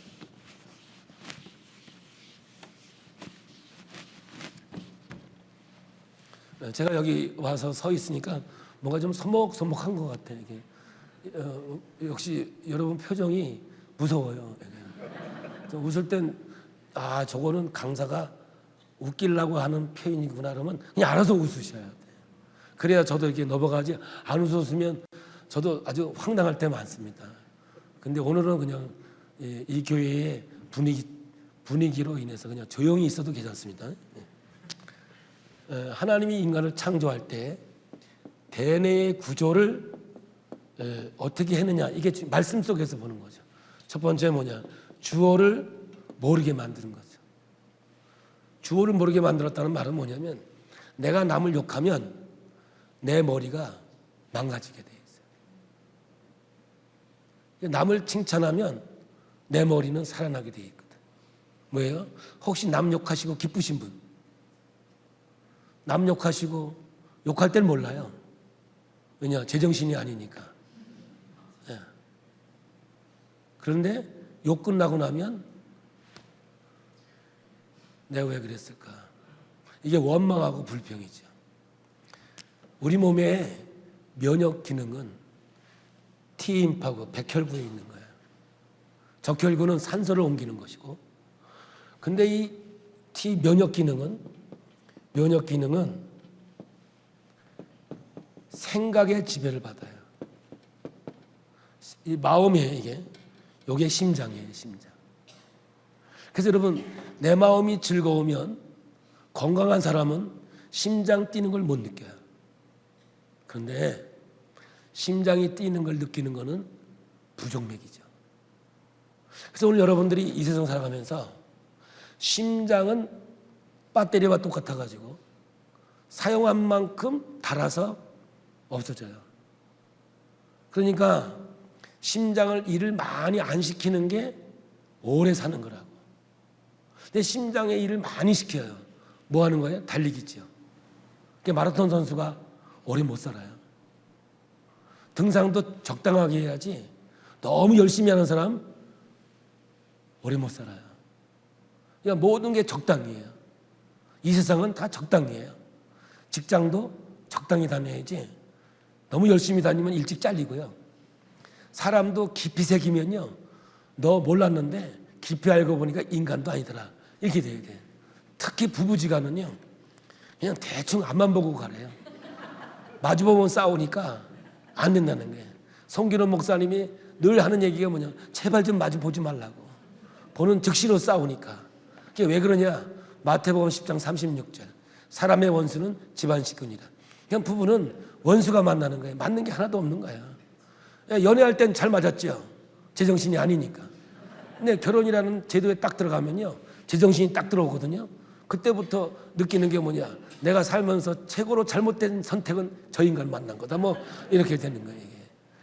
제가 여기 와서 서 있으니까 뭔가 좀 서먹서먹한 것 같아요. 이게 역시 여러분 표정이 무서워요. 이게. 웃을 땐 저거는 강사가 웃기려고 하는 표현이구나 그러면 그냥 알아서 웃으셔야 돼요. 그래야 저도 이렇게 넘어가지. 안 웃었으면 저도 아주 황당할 때 많습니다. 근데 오늘은 그냥 이 교회의 분위기로 인해서 그냥 조용히 있어도 괜찮습니다. 하나님이 인간을 창조할 때 대뇌의 구조를 어떻게 했느냐, 이게 지금 말씀 속에서 보는 거죠. 첫 번째 뭐냐, 주어를 모르게 만드는 거죠. 주어를 모르게 만들었다는 말은 뭐냐면 내가 남을 욕하면 내 머리가 망가지게 돼 있어요. 남을 칭찬하면 내 머리는 살아나게 돼 있거든. 뭐예요? 혹시 남 욕하시고 기쁘신 분? 남 욕하시고 욕할 땐 몰라요. 왜냐? 제정신이 아니니까. 예. 그런데 욕 끝나고 나면 내가 왜 그랬을까? 이게 원망하고 불평이죠. 우리 몸의 면역 기능은 T임파구, 백혈구에 있는 거예요. 적혈구는 산소를 옮기는 것이고, 근데 이 T 면역 기능은 생각의 지배를 받아요. 이 마음이에요, 이게 심장이에요, 심장. 그래서 여러분, 내 마음이 즐거우면 건강한 사람은 심장 뛰는 걸 못 느껴요. 그런데 심장이 뛰는 걸 느끼는 것은 부정맥이죠. 그래서 오늘 여러분들이 이 세상 살아가면서 심장은 배터리와 똑같아가지고 사용한 만큼 닳아서 없어져요. 그러니까 심장을 일을 많이 안 시키는 게 오래 사는 거라고. 근데 심장에 일을 많이 시켜요. 뭐 하는 거예요? 달리기죠. 마라톤 선수가 오래 못 살아요. 등산도 적당하게 해야지 너무 열심히 하는 사람 오래 못 살아요. 그러니까 모든 게 적당이에요. 이 세상은 다 적당이에요. 직장도 적당히 다녀야지 너무 열심히 다니면 일찍 잘리고요. 사람도 깊이 새기면요, 너 몰랐는데 깊이 알고 보니까 인간도 아니더라, 이렇게 돼야 돼. 특히 부부지간은요, 그냥 대충 앞만 보고 가래요. 마주보면 싸우니까 안 된다는 거예요. 송기론 목사님이 늘 하는 얘기가 뭐냐, 제발 좀 마주 보지 말라고. 보는 즉시로 싸우니까. 그게 왜 그러냐, 마태복음 10장 36절, 사람의 원수는 집안 식구니라. 그냥 부부는 원수가 만나는 거예요. 맞는 게 하나도 없는 거야. 연애할 땐 잘 맞았죠, 제정신이 아니니까. 근데 결혼이라는 제도에 딱 들어가면요, 제정신이 딱 들어오거든요. 그때부터 느끼는 게 뭐냐, 내가 살면서 최고로 잘못된 선택은 저 인간 만난 거다, 뭐 이렇게 되는 거예요, 이게.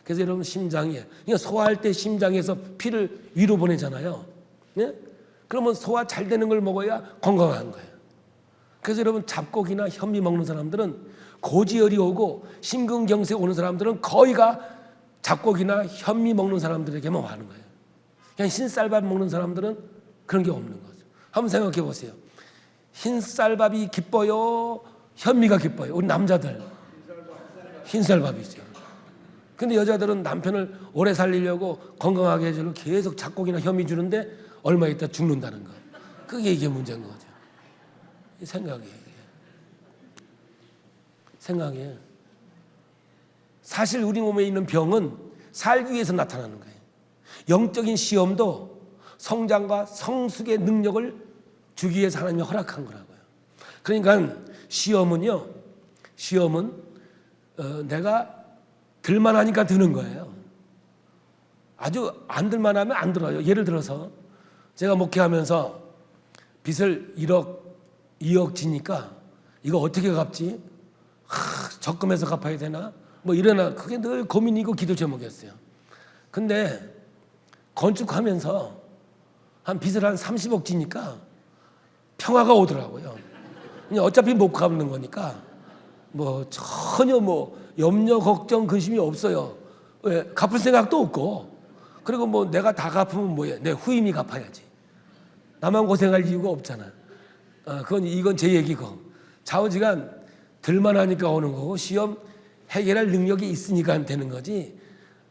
그래서 여러분, 심장이에요. 그러니까 소화할 때 심장에서 피를 위로 보내잖아요. 예? 그러면 소화 잘 되는 걸 먹어야 건강한 거예요. 그래서 여러분, 잡곡이나 현미 먹는 사람들은 고지혈이 오고 심근경색 오는 사람들은 거의가 잡곡이나 현미 먹는 사람들에게만 하는 거예요. 그냥 흰쌀밥 먹는 사람들은 그런 게 없는 거죠. 한번 생각해 보세요. 흰쌀밥이 기뻐요, 현미가 기뻐요? 우리 남자들 흰쌀밥이죠. 근데 여자들은 남편을 오래 살리려고 건강하게 해주려고 계속 잡곡이나 현미 주는데 얼마 있다 죽는다는 거. 그게 이게 문제인 거죠. 이 생각이에요. 사실 우리 몸에 있는 병은 살기 위해서 나타나는 거예요. 영적인 시험도 성장과 성숙의 능력을 주기 위해서 하나님이 허락한 거라고요. 그러니까 시험은 내가 들만하니까 드는 거예요. 아주 안 들만하면 안 들어요. 예를 들어서 제가 목회하면서 빚을 1억, 2억 지니까 이거 어떻게 갚지? 적금해서 갚아야 되나? 뭐 이러나 그게 늘 고민이고 기도 제목이었어요. 근데 건축하면서 빚을 한 30억 지니까 평화가 오더라고요. 그냥 어차피 못 갚는 거니까 뭐 전혀 뭐 염려, 걱정, 근심이 없어요. 왜? 갚을 생각도 없고, 그리고 뭐 내가 다 갚으면 뭐야? 내 후임이 갚아야지. 나만 고생할 이유가 없잖아. 이건 제 얘기고, 좌우지간 들만하니까 오는 거고, 시험 해결할 능력이 있으니까 되는 거지.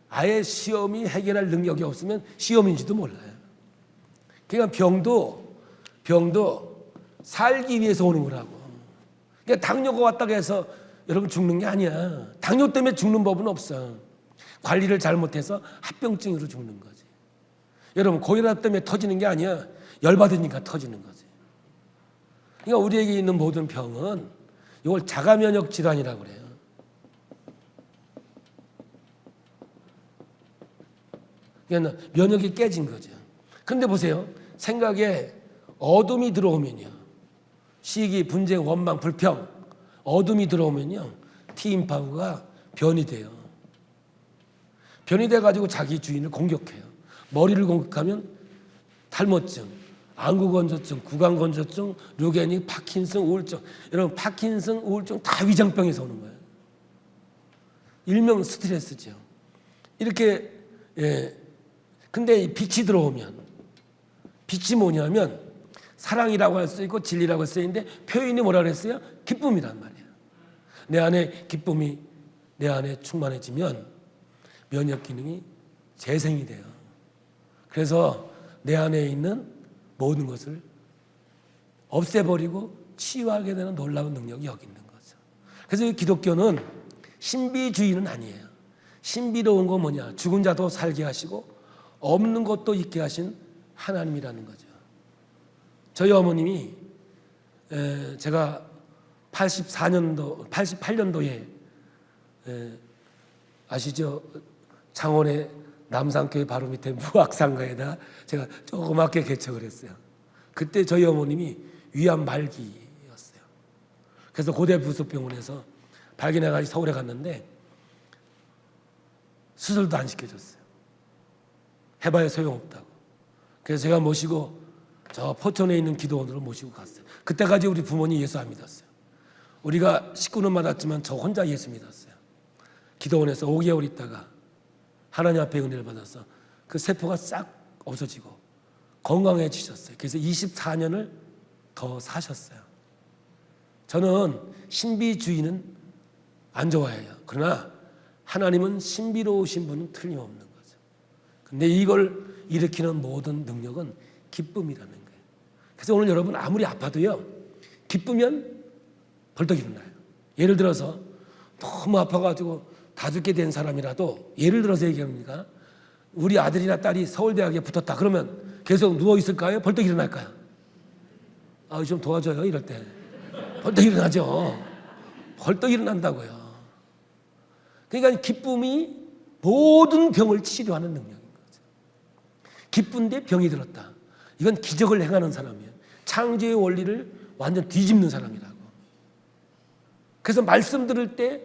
아예 시험이 해결할 능력이 없으면 시험인지도 몰라요. 그러니까 병도 살기 위해서 오는 거라고. 그러니까 당뇨가 왔다고 해서 여러분 죽는 게 아니야. 당뇨 때문에 죽는 법은 없어. 관리를 잘못해서 합병증으로 죽는 거지. 여러분 고혈압 때문에 터지는 게 아니야. 열받으니까 터지는 거지. 그러니까 우리에게 있는 모든 병은 이걸 자가면역 질환이라고 그래요. 그러니까 면역이 깨진 거죠. 그런데 보세요. 생각에 어둠이 들어오면요, 시기, 분쟁, 원망, 불평, 어둠이 들어오면요, T인파우가 변이 돼요. 변이 돼가지고 자기 주인을 공격해요. 머리를 공격하면 탈모증, 안구건조증, 구강건조증, 류게닉, 파킨슨, 우울증. 여러분 파킨슨, 우울증 다 위장병에서 오는 거예요. 일명 스트레스죠. 이렇게 근데 이 빛이 들어오면, 빛이 뭐냐면 사랑이라고 할 수 있고 진리라고 할 수 있는데 표현이 뭐라 그랬어요? 기쁨이란 말이에요. 내 안에 기쁨이 내 안에 충만해지면 면역 기능이 재생이 돼요. 그래서 내 안에 있는 모든 것을 없애버리고 치유하게 되는 놀라운 능력이 여기 있는 거죠. 그래서 이 기독교는 신비주의는 아니에요. 신비로운 건 뭐냐? 죽은 자도 살게 하시고 없는 것도 있게 하신 하나님이라는 거죠. 저희 어머님이 제가 88년도에 아시죠? 창원의 남산교회 바로 밑에 무학상가에다 제가 조그맣게 개척을 했어요. 그때 저희 어머님이 위암 말기였어요. 그래서 고대 부속병원에서 발견해가지고 서울에 갔는데 수술도 안 시켜줬어요. 해봐야 소용없다고. 그래서 제가 모시고 저 포천에 있는 기도원으로 모시고 갔어요. 그때까지 우리 부모님 예수 안 믿었어요. 우리가 식구는 받았지만 저 혼자 예수 믿었어요. 기도원에서 5개월 있다가 하나님 앞에 은혜를 받아서 그 세포가 싹 없어지고 건강해지셨어요. 그래서 24년을 더 사셨어요. 저는 신비주의는 안 좋아해요. 그러나 하나님은 신비로우신 분은 틀림없는 거죠. 근데 이걸 일으키는 모든 능력은 기쁨이라는 거예요. 그래서 오늘 여러분 아무리 아파도요, 기쁘면 벌떡 일어나요. 예를 들어서 너무 아파가지고 다 죽게 된 사람이라도, 예를 들어서 얘기합니다. 우리 아들이나 딸이 서울대학에 붙었다. 그러면 계속 누워있을까요? 벌떡 일어날까요? 좀 도와줘요. 이럴 때 벌떡 일어나죠. 벌떡 일어난다고요. 그러니까 기쁨이 모든 병을 치료하는 능력인 거죠. 기쁜데 병이 들었다. 이건 기적을 행하는 사람이에요. 창조의 원리를 완전 뒤집는 사람이라고. 그래서 말씀 들을 때,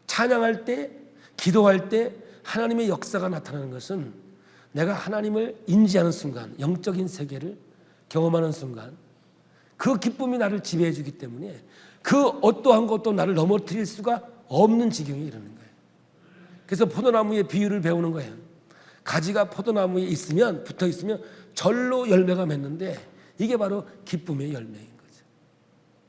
찬양할 때, 기도할 때 하나님의 역사가 나타나는 것은 내가 하나님을 인지하는 순간, 영적인 세계를 경험하는 순간 그 기쁨이 나를 지배해 주기 때문에 그 어떠한 것도 나를 넘어뜨릴 수가 없는 지경에 이르는 거예요. 그래서 포도나무의 비유를 배우는 거예요. 가지가 포도나무에 있으면, 붙어 있으면 절로 열매가 맺는데 이게 바로 기쁨의 열매인 거죠.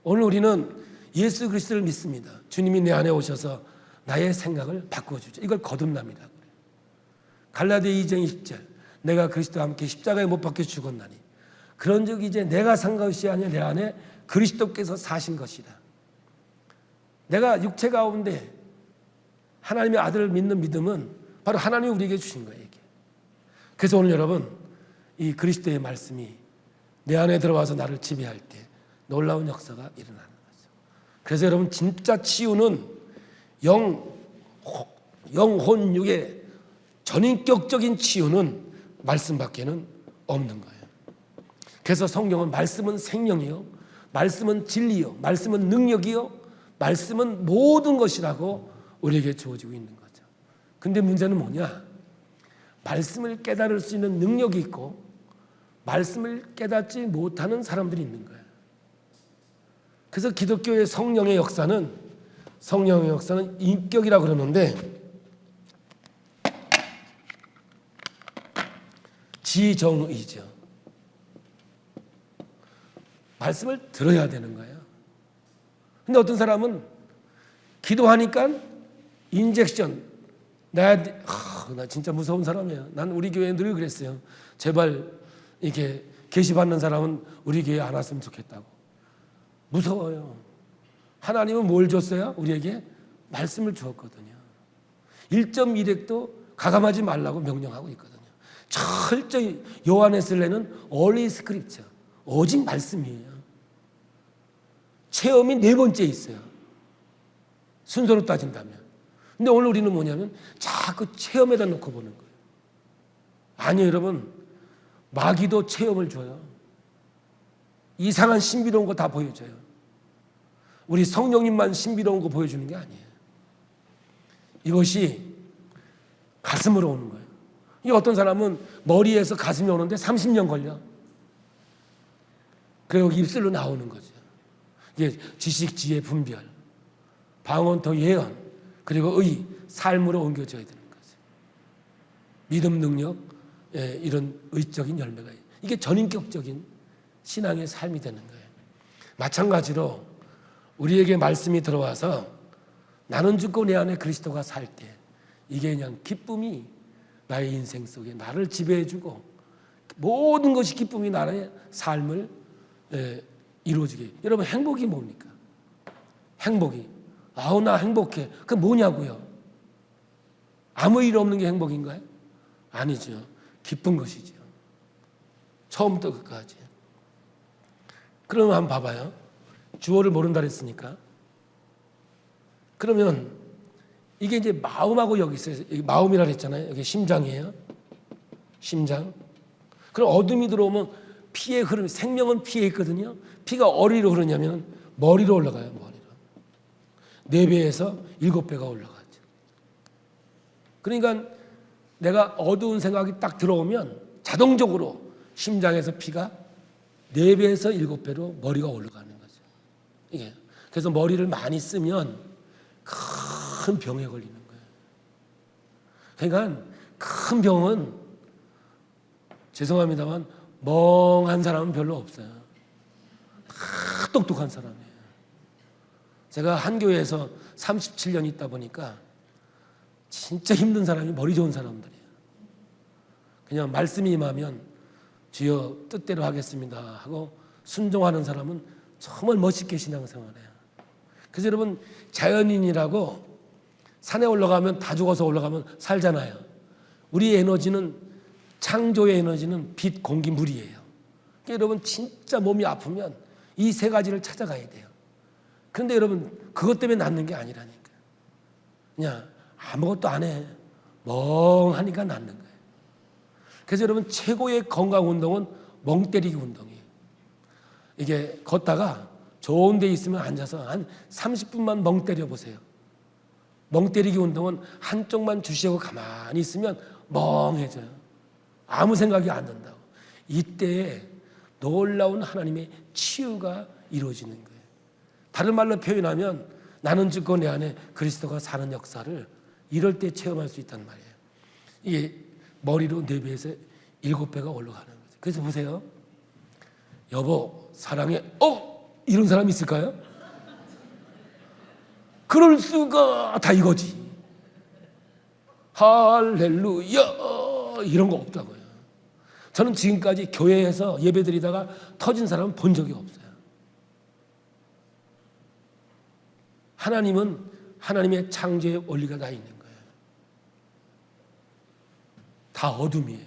오늘 우리는 예수 그리스도를 믿습니다. 주님이 내 안에 오셔서 나의 생각을 바꿔주죠. 이걸 거듭남이라고 그래요. 갈라디아 2장 20절, 내가 그리스도와 함께 십자가에 못 박혀 죽었나니 그런 적 이제 내가 산 것이 아니라 내 안에 그리스도께서 사신 것이다. 내가 육체 가운데 하나님의 아들을 믿는 믿음은 바로 하나님이 우리에게 주신 거예요. 이게. 그래서 오늘 여러분 이 그리스도의 말씀이 내 안에 들어와서 나를 지배할 때 놀라운 역사가 일어나는 거죠. 그래서 여러분 진짜 치유는 영혼육의 전인격적인 치유는 말씀밖에는 없는 거예요. 그래서 성경은 말씀은 생명이요, 말씀은 진리요, 말씀은 능력이요, 말씀은 모든 것이라고 우리에게 주어지고 있는 거죠. 근데 문제는 뭐냐? 말씀을 깨달을 수 있는 능력이 있고 말씀을 깨닫지 못하는 사람들이 있는 거예요. 그래서 기독교의 성령의 역사는 인격이라고 그러는데 지정의죠. 말씀을 들어야 되는 거예요. 근데 어떤 사람은 기도하니까 인젝션, 나 진짜 무서운 사람이야. 난 우리 교회에 늘 그랬어요. 제발 이렇게 계시받는 사람은 우리 교회에 안 왔으면 좋겠다고. 무서워요. 하나님은 뭘 줬어요? 우리에게 말씀을 주었거든요. 1.1핵도 가감하지 말라고 명령하고 있거든요. 철저히 요한에슬레는 only scripture, 오직 말씀이에요. 체험이 4번째 있어요. 순서로 따진다면. 근데 오늘 우리는 뭐냐면 자꾸 체험에다 놓고 보는 거예요. 아니요, 여러분. 마귀도 체험을 줘요. 이상한 신비로운 거 다 보여줘요. 우리 성령님만 신비로운 거 보여주는 게 아니에요. 이것이 가슴으로 오는 거예요. 이 어떤 사람은 머리에서 가슴이 오는데 30년 걸려. 그리고 입술로 나오는 거죠. 이게 지식, 지혜, 분별, 방언, 예언, 그리고 의, 삶으로 옮겨져야 되는 거죠. 믿음, 능력, 이런 의적인 열매가 이게 전인격적인 신앙의 삶이 되는 거예요. 마찬가지로 우리에게 말씀이 들어와서 나는 죽고 내 안에 그리스도가 살 때 이게 그냥 기쁨이 나의 인생 속에 나를 지배해주고 모든 것이 기쁨이 나의 삶을 이루어지게. 여러분 행복이 뭡니까? 행복이 아우 나 행복해. 그게 뭐냐고요? 아무 일 없는 게 행복인가요? 아니죠. 기쁜 것이죠. 처음부터 끝까지. 그러면 한번 봐봐요. 주어를 모른다 그랬으니까. 그러면 이게 이제 마음하고 여기 있어요. 여기 마음이라 그랬잖아요. 여기 심장이에요. 심장. 그럼 어둠이 들어오면 피의 흐름, 생명은 피에 있거든요. 피가 어디로 흐르냐면 머리로 올라가요. 머리로. 4배에서 7배가 올라가죠. 그러니까 내가 어두운 생각이 딱 들어오면 자동적으로 심장에서 피가 4배에서 7배로 머리가 올라가는 거죠. 이게. 그래서 머리를 많이 쓰면 큰 병에 걸리는 거예요. 그러니까 큰 병은 죄송합니다만 멍한 사람은 별로 없어요. 다 똑똑한 사람이에요. 제가 한 교회에서 37년 있다 보니까 진짜 힘든 사람이 머리 좋은 사람들이에요. 그냥 말씀이 임하면 주여 뜻대로 하겠습니다 하고 순종하는 사람은 정말 멋있게 신앙생활해요. 그래서 여러분 자연인이라고 산에 올라가면 다 죽어서 올라가면 살잖아요. 우리 에너지는 창조의 에너지는 빛, 공기, 물이에요. 그러니까 여러분 진짜 몸이 아프면 이 3가지를 찾아가야 돼요. 그런데 여러분 그것 때문에 낫는 게 아니라니까. 그냥 아무것도 안 해. 멍하니까 낫는 거예요. 그래서 여러분 최고의 건강 운동은 멍 때리기 운동이에요. 이게 걷다가 좋은 데 있으면 앉아서 한 30분만 멍 때려 보세요. 멍 때리기 운동은 한쪽만 주시하고 가만히 있으면 멍해져요. 아무 생각이 안 든다고. 이때에 놀라운 하나님의 치유가 이루어지는 거예요. 다른 말로 표현하면 나는 죽고 내 안에 그리스도가 사는 역사를 이럴 때 체험할 수 있단 말이에요. 이게 머리로 4배에서 7배가 올라가는 거죠. 그래서 보세요. 여보 사랑해. 이런 사람이 있을까요? 그럴 수가 다 이거지. 할렐루야 이런 거 없다고요. 저는 지금까지 교회에서 예배드리다가 터진 사람은 본 적이 없어요. 하나님은 하나님의 창조의 원리가 다 있는 거예요. 다 어둠이에요.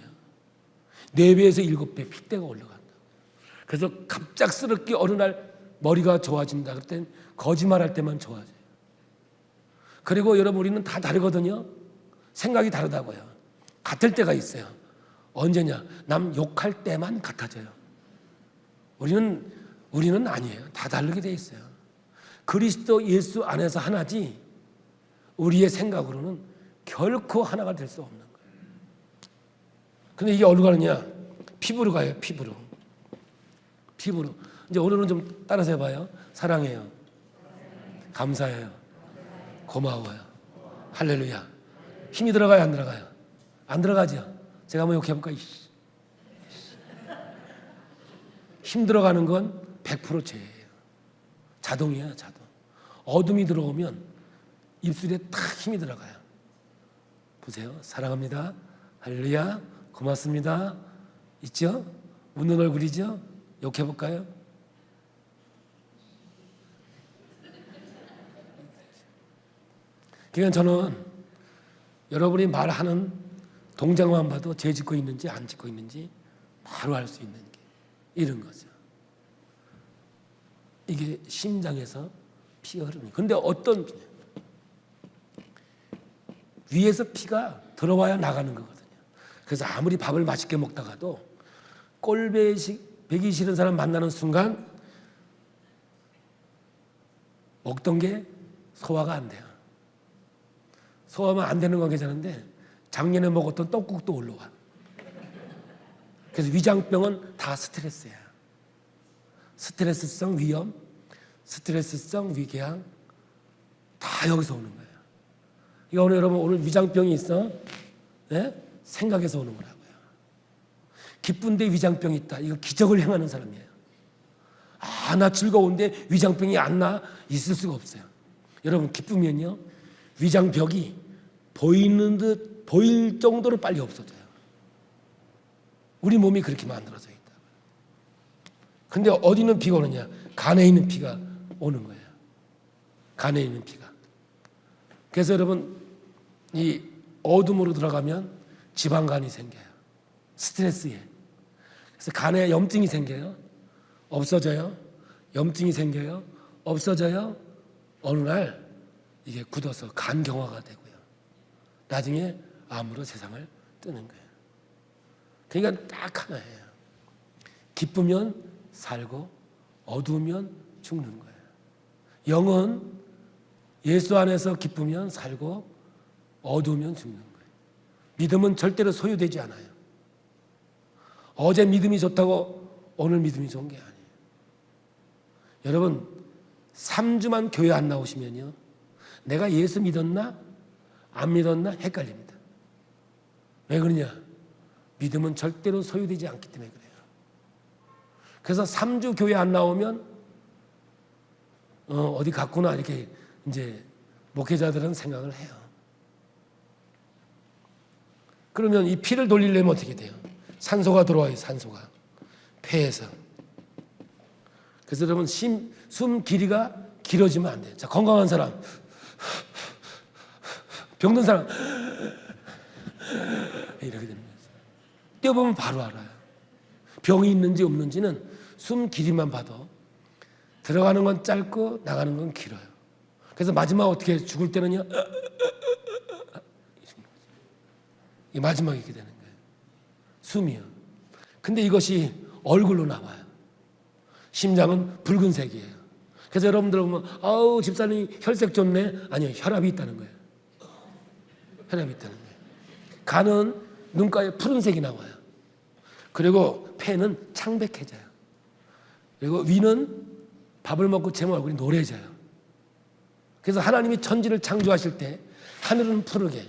4배에서 7배 핏대가 올라간다. 그래서 갑작스럽게 어느 날 머리가 좋아진다. 그땐 거짓말할 때만 좋아져요. 그리고 여러분 우리는 다 다르거든요. 생각이 다르다고요. 같을 때가 있어요. 언제냐? 남 욕할 때만 같아져요. 우리는 아니에요. 다 다르게 돼 있어요. 그리스도 예수 안에서 하나지 우리의 생각으로는 결코 하나가 될 수 없는 거예요. 근데 이게 어디로 가느냐? 피부로 가요. 피부로. 이제 오늘은 좀 따라서 해봐요. 사랑해요. 감사해요. 고마워요. 할렐루야. 힘이 들어가요? 안 들어가요? 안 들어가죠? 제가 한번 욕해볼까요? 힘 들어가는 건 100% 죄예요. 자동이에요, 자동. 어둠이 들어오면 입술에 탁 힘이 들어가요. 보세요. 사랑합니다. 할렐루야. 고맙습니다. 있죠? 웃는 얼굴이죠? 욕해볼까요? 그러니까 저는 여러분이 말하는 동작만 봐도 죄 짓고 있는지 안 짓고 있는지 바로 알 수 있는 게 이런 거죠. 이게 심장에서 피가 흐르는 거예요. 근데 어떤 피냐? 위에서 피가 들어와야 나가는 거거든요. 그래서 아무리 밥을 맛있게 먹다가도 꼴배기 싫은 사람 만나는 순간 먹던 게 소화가 안 돼요. 소화만 안 되는 건 괜찮은데 작년에 먹었던 떡국도 올라와. 그래서 위장병은 다 스트레스야. 스트레스성 위염, 스트레스성 위궤양 다 여기서 오는 거예요. 이거 오늘 위장병이 있어? 네? 생각에서 오는 거라고요. 기쁜데 위장병이 있다. 이거 기적을 행하는 사람이에요. 나 즐거운데 위장병이 안 나? 있을 수가 없어요. 여러분 기쁘면요 위장벽이 보이는 듯 보일 정도로 빨리 없어져요. 우리 몸이 그렇게 만들어져 있다. 근데 어디 있는 피가 오느냐? 간에 있는 피가 오는 거예요. 간에 있는 피가. 그래서 여러분 이 어둠으로 들어가면 지방간이 생겨요. 스트레스에. 그래서 간에 염증이 생겨요. 없어져요. 염증이 생겨요. 없어져요. 어느 날 이게 굳어서 간경화가 되고요. 나중에 암으로 세상을 뜨는 거예요. 그러니까 딱 하나예요. 기쁘면 살고 어두우면 죽는 거예요. 영은 예수 안에서 기쁘면 살고 어두우면 죽는 거예요. 믿음은 절대로 소유되지 않아요. 어제 믿음이 좋다고 오늘 믿음이 좋은 게 아니에요. 여러분 3주만 교회 안 나오시면요 내가 예수 믿었나 안 믿었나 헷갈립니다. 왜 그러냐? 믿음은 절대로 소유되지 않기 때문에 그래요. 그래서 3주 교회 안 나오면 어디 갔구나 이렇게 이제 목회자들은 생각을 해요. 그러면 이 피를 돌리려면 어떻게 돼요? 산소가 들어와요. 산소가 폐에서. 그래서 여러분 숨 길이가 길어지면 안 돼요. 자, 건강한 사람, 병든 사람 이렇게 되는 거예요. 뛰어보면 바로 알아요. 병이 있는지 없는지는 숨 길이만 봐도 들어가는 건 짧고 나가는 건 길어요. 그래서 마지막 어떻게 죽을 때는요 이 마지막에 이렇게 되는 거예요. 숨이요. 근데 이것이 얼굴로 나와요. 심장은 붉은색이에요. 그래서 여러분들 보면 아우 집사님 혈색 좋네. 아니요, 혈압이 있다는 거예요. 혈압이 있다는 거예요. 간은 눈가에 푸른색이 나와요. 그리고 폐는 창백해져요. 그리고 위는 밥을 먹고 재면 얼굴이 노래져요. 그래서 하나님이 천지를 창조하실 때 하늘은 푸르게,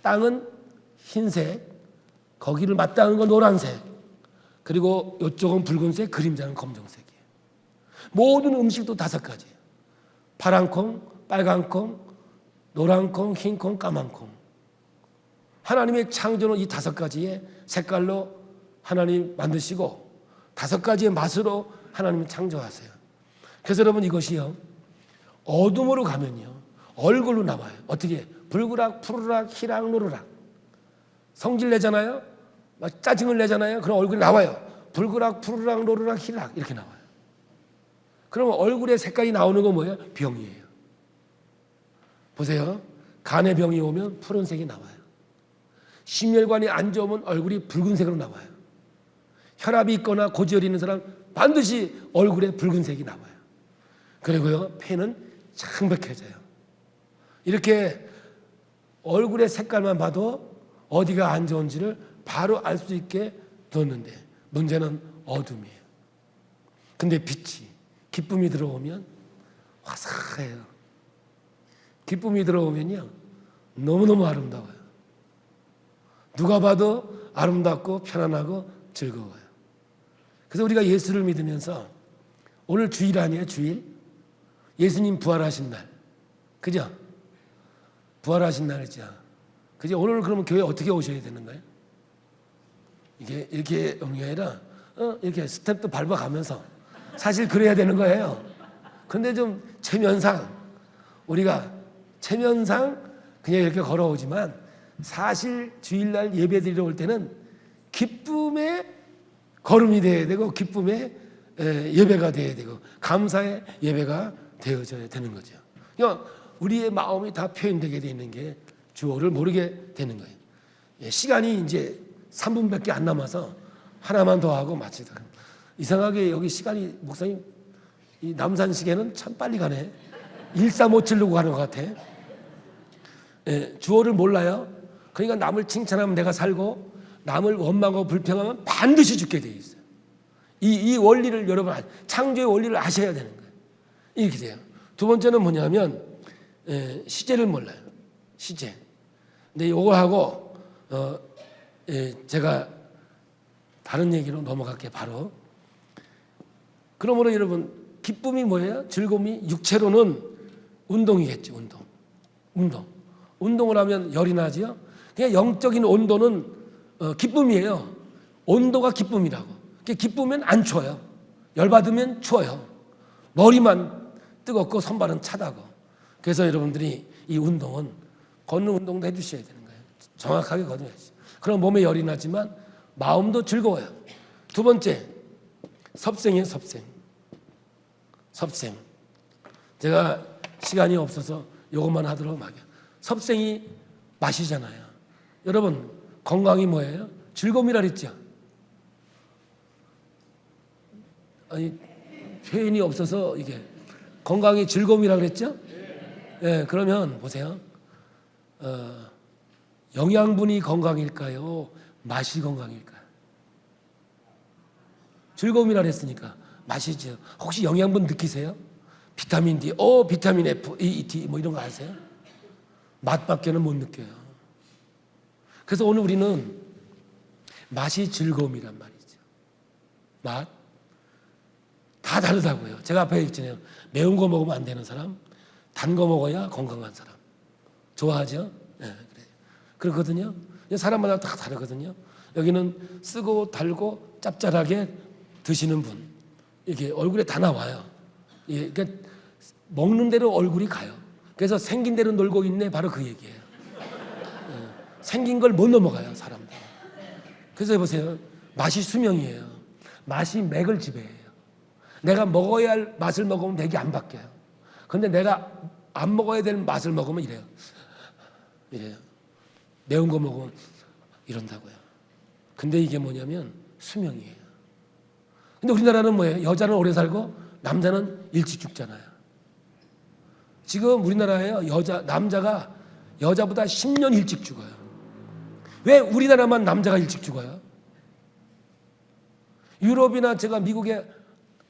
땅은 흰색, 거기를 맞닿은 건 노란색, 그리고 이쪽은 붉은색, 그림자는 검정색이에요. 모든 음식도 5가지. 파란 콩, 빨간 콩, 노란 콩, 흰 콩, 까만 콩. 하나님의 창조는 이 5가지의 색깔로 하나님 만드시고 5가지의 맛으로 하나님이 창조하세요. 그래서 여러분 이것이요 어둠으로 가면요 얼굴로 나와요. 어떻게? 불그락, 푸르락, 희락, 노르락. 성질 내잖아요. 막 짜증을 내잖아요. 그럼 얼굴이 나와요. 불그락 푸르락 노르락 히락 이렇게 나와요. 그러면 얼굴에 색깔이 나오는 건 뭐예요? 병이에요. 보세요. 간의 병이 오면 푸른색이 나와요. 심혈관이 안 좋으면 얼굴이 붉은색으로 나와요. 혈압이 있거나 고지혈이 있는 사람 반드시 얼굴에 붉은색이 나와요. 그리고요, 폐는 창백해져요. 이렇게 얼굴의 색깔만 봐도 어디가 안 좋은지를 바로 알 수 있게 뒀는데 문제는 어둠이에요. 근데 빛이, 기쁨이 들어오면 화사해요. 기쁨이 들어오면요, 너무너무 아름다워요. 누가 봐도 아름답고 편안하고 즐거워요. 그래서 우리가 예수를 믿으면서 오늘 주일 아니에요, 주일? 예수님 부활하신 날. 그죠? 부활하신 날이죠. 그죠? 오늘 그러면 교회 어떻게 오셔야 되는 거예요? 이게 이렇게 오는 게 아니라 이렇게 스텝도 밟아가면서 사실 그래야 되는 거예요. 그런데 좀 체면상 우리가 그냥 이렇게 걸어오지만 사실 주일날 예배 드리러 올 때는 기쁨의 걸음이 되어야 되고 기쁨의 예배가 되어야 되고 감사의 예배가 되어져야 되는 거죠. 그러니까 우리의 마음이 다 표현되게 되어 있는 게 주어를 모르게 되는 거예요. 시간이 이제 3분밖에 안 남아서 하나만 더 하고 마치다. 이상하게 여기 시간이 목사님 이 남산시계는 참 빨리 가네. 1357로 가는 것 같아. 주어를 몰라요. 그러니까 남을 칭찬하면 내가 살고 남을 원망하고 불평하면 반드시 죽게 돼 있어요. 이 원리를 여러분 창조의 원리를 아셔야 되는 거예요. 이렇게 돼요. 두 번째는 뭐냐면 시제를 몰라요. 시제. 근데 이거 하고 제가 다른 얘기로 넘어갈게요. 바로. 그러므로 여러분 기쁨이 뭐예요? 즐거움이 육체로는 운동이겠죠. 운동을 하면 열이 나죠. 그냥 영적인 온도는 기쁨이에요. 온도가 기쁨이라고. 기쁘면 안 추워요. 열받으면 추워요. 머리만 뜨겁고 손발은 차다고. 그래서 여러분들이 이 운동은 걷는 운동도 해주셔야 되는 거예요. 정확하게 걷어야지. 그럼 몸에 열이 나지만 마음도 즐거워요. 두 번째, 섭생이에요. 섭생. 제가 시간이 없어서 이것만 하도록 하게요. 섭생이 맛이잖아요. 여러분 건강이 뭐예요? 즐거움이라 그랬죠. 아니 표현이 없어서 이게 건강이 즐거움이라 그랬죠. 네, 그러면 보세요. 영양분이 건강일까요? 맛이 건강일까요? 즐거움이라 그랬으니까 맛이죠. 혹시 영양분 느끼세요? 비타민 D, 비타민 F, E, D 뭐 이런 거 아세요? 맛밖에는 못 느껴요. 그래서 오늘 우리는 맛이 즐거움이란 말이죠. 맛. 다 다르다고요. 제가 앞에 있잖아요. 매운 거 먹으면 안 되는 사람, 단 거 먹어야 건강한 사람. 좋아하죠? 네, 그래요. 그렇거든요. 사람마다 다 다르거든요. 여기는 쓰고 달고 짭짤하게 드시는 분, 이게 얼굴에 다 나와요. 그러니까 먹는 대로 얼굴이 가요. 그래서 생긴 대로 놀고 있네, 바로 그 얘기예요. 생긴 걸 못 넘어가요, 사람들. 그래서 보세요. 맛이 수명이에요. 맛이 맥을 지배해요. 내가 먹어야 할 맛을 먹으면 맥이 안 바뀌어요. 근데 내가 안 먹어야 될 맛을 먹으면 이래요. 매운 거 먹으면 이런다고요. 근데 이게 뭐냐면 수명이에요. 근데 우리나라는 뭐예요? 여자는 오래 살고 남자는 일찍 죽잖아요. 지금 우리나라에 남자가 여자보다 10년 일찍 죽어요. 왜 우리나라만 남자가 일찍 죽어요? 유럽이나 제가 미국에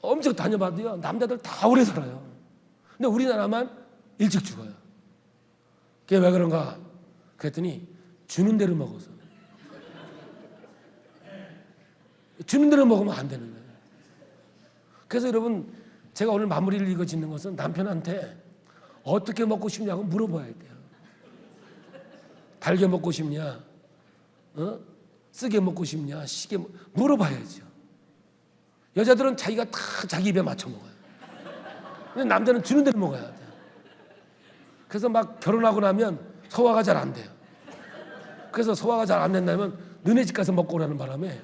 엄청 다녀봐도요, 남자들 다 오래 살아요. 근데 우리나라만 일찍 죽어요. 그게 왜 그런가? 그랬더니 주는 대로 먹어서. 주는 대로 먹으면 안 되는 거예요. 그래서 여러분, 제가 오늘 마무리를 이거 짓는 것은 남편한테 어떻게 먹고 싶냐고 물어봐야 돼요. 달게 먹고 싶냐? 쓰게 먹고 싶냐? 시게 물어봐야죠. 여자들은 자기가 다 자기 입에 맞춰 먹어요. 근데 남자는 주는 대로 먹어야 돼요. 그래서 막 결혼하고 나면 소화가 잘 안 돼요. 그래서 소화가 잘 안 된다면 너네 집 가서 먹고 오라는 바람에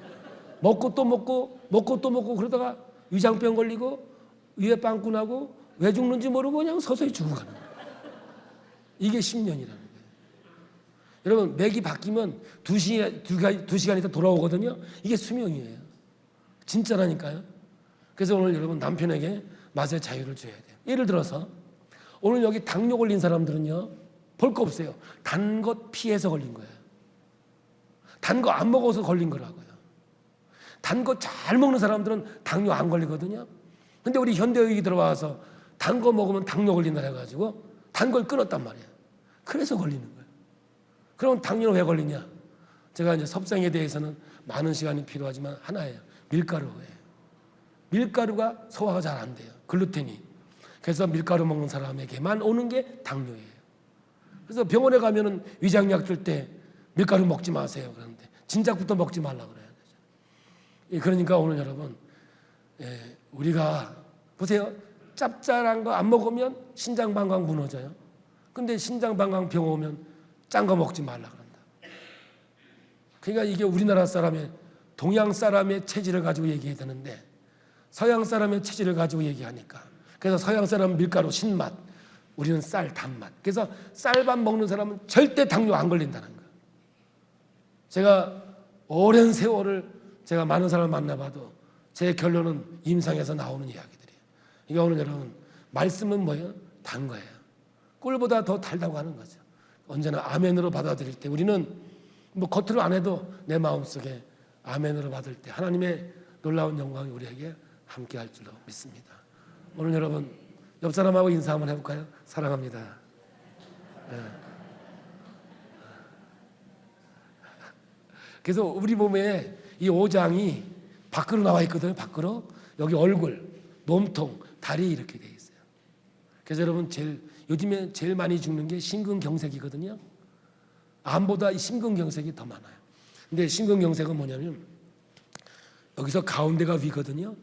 먹고 또 먹고 그러다가 위장병 걸리고 위에 빵꾸 나고 왜 죽는지 모르고 그냥 서서히 죽어가는 거예요. 이게 10년이라는 거예요. 여러분 맥이 바뀌면 2시간 있다 돌아오거든요. 이게 수명이에요. 진짜라니까요. 그래서 오늘 여러분 남편에게 맛의 자유를 줘야 돼요. 예를 들어서 오늘 여기 당뇨 걸린 사람들은요, 볼 거 없어요. 단 것 피해서 걸린 거예요. 단 거 안 먹어서 걸린 거라고요. 단 거 잘 먹는 사람들은 당뇨 안 걸리거든요. 근데 우리 현대의학이 들어와서 단 거 먹으면 당뇨 걸린다 해가지고 단 걸 끊었단 말이에요. 그래서 걸리는 거예요. 그럼 당뇨는 왜 걸리냐? 제가 이제 섭생에 대해서는 많은 시간이 필요하지만 하나예요. 밀가루예요. 밀가루가 소화가 잘 안 돼요. 글루텐이. 그래서 밀가루 먹는 사람에게만 오는 게 당뇨예요. 그래서 병원에 가면은 위장약 줄 때 밀가루 먹지 마세요. 그러는데 진작부터 먹지 말라 그래야 되죠. 그러니까 오늘 여러분, 우리가 보세요. 짭짤한 거 안 먹으면 신장방광 무너져요. 근데 신장방광 병 오면 짠 거 먹지 말라 그런다. 그러니까 이게 우리나라 사람의, 동양 사람의 체질을 가지고 얘기해야 되는데 서양 사람의 체질을 가지고 얘기하니까, 그래서 서양 사람은 밀가루 신맛, 우리는 쌀 단맛. 그래서 쌀밥 먹는 사람은 절대 당뇨 안 걸린다는 거예요. 제가 오랜 세월을 제가 많은 사람을 만나봐도 제 결론은 임상에서 나오는 이야기들이에요. 그러니까 오늘 여러분 말씀은 뭐예요? 단 거예요. 꿀보다 더 달다고 하는 거죠. 언제나 아멘으로 받아들일 때, 우리는 뭐 겉으로 안 해도 내 마음속에 아멘으로 받을 때 하나님의 놀라운 영광이 우리에게 함께 할 줄로 믿습니다. 오늘 여러분 옆 사람하고 인사 한번 해볼까요? 사랑합니다. 네. 그래서 우리 몸에 이 5장이 밖으로 나와 있거든요. 밖으로. 여기 얼굴, 몸통, 다리 이렇게 돼 있어요. 그래서 여러분 요즘에 제일 많이 죽는 게 심근경색이거든요. 암보다 이 심근경색이 더 많아요. 근데 심근경색은 뭐냐면 여기서 가운데가 위거든요.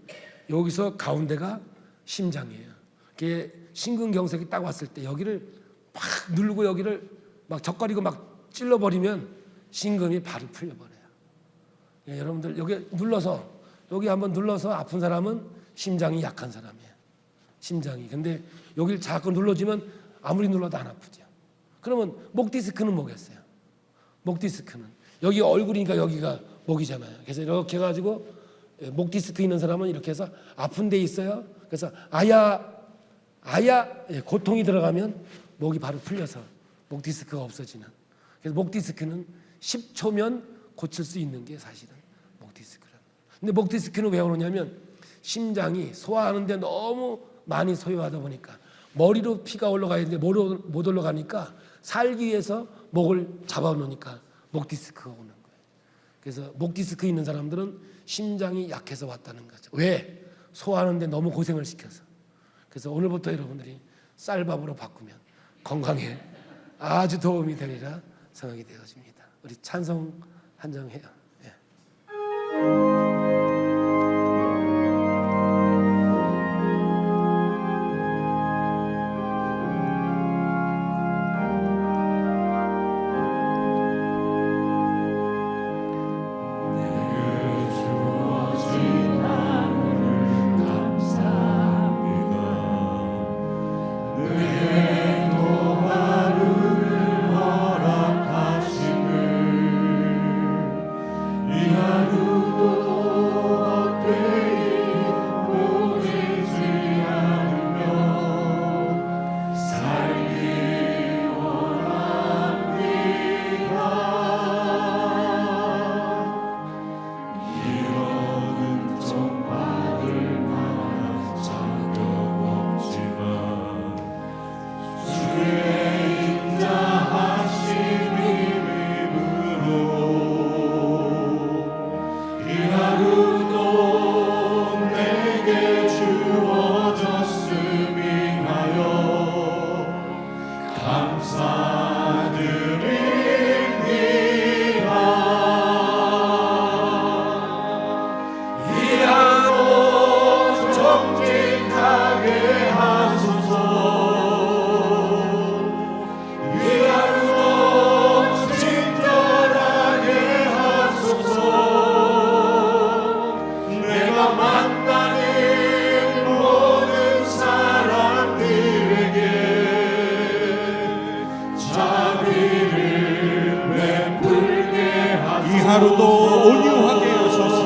여기서 가운데가 심장이에요. 그게 심근경색이 딱 왔을 때 여기를 막 누르고 여기를 막 젓가리고 막 찔러버리면 심근이 바로 풀려버려요. 여러분들 여기 눌러서, 여기 한번 눌러서 아픈 사람은 심장이 약한 사람이에요. 심장이. 근데 여기를 자꾸 눌러주면 아무리 눌러도 안 아프죠. 그러면 목 디스크는 뭐겠어요? 목 디스크는 여기 얼굴이니까 여기가 목이잖아요. 그래서 이렇게 해가지고 목 디스크 있는 사람은 이렇게 해서 아픈 데 있어요. 그래서 아야 고통이 들어가면 목이 바로 풀려서 목 디스크가 없어지는. 그래서 목 디스크는 10초면 고칠 수 있는 게 사실은 목 디스크라는. 근데 목 디스크는 왜 오느냐면 심장이 소화하는데 너무 많이 소요하다 보니까 머리로 피가 올라가야 되는데 못 올라가니까 살기 위해서 목을 잡아놓으니까 목 디스크가 오는 거예요. 그래서 목 디스크 있는 사람들은 심장이 약해서 왔다는 거죠. 왜? 소화하는데 너무 고생을 시켜서. 그래서 오늘부터 여러분들이 쌀밥으로 바꾸면 건강에 아주 도움이 되리라 생각이 되어집니다. 우리 찬송 한 장 해요. 하루도 온유하게 하소서.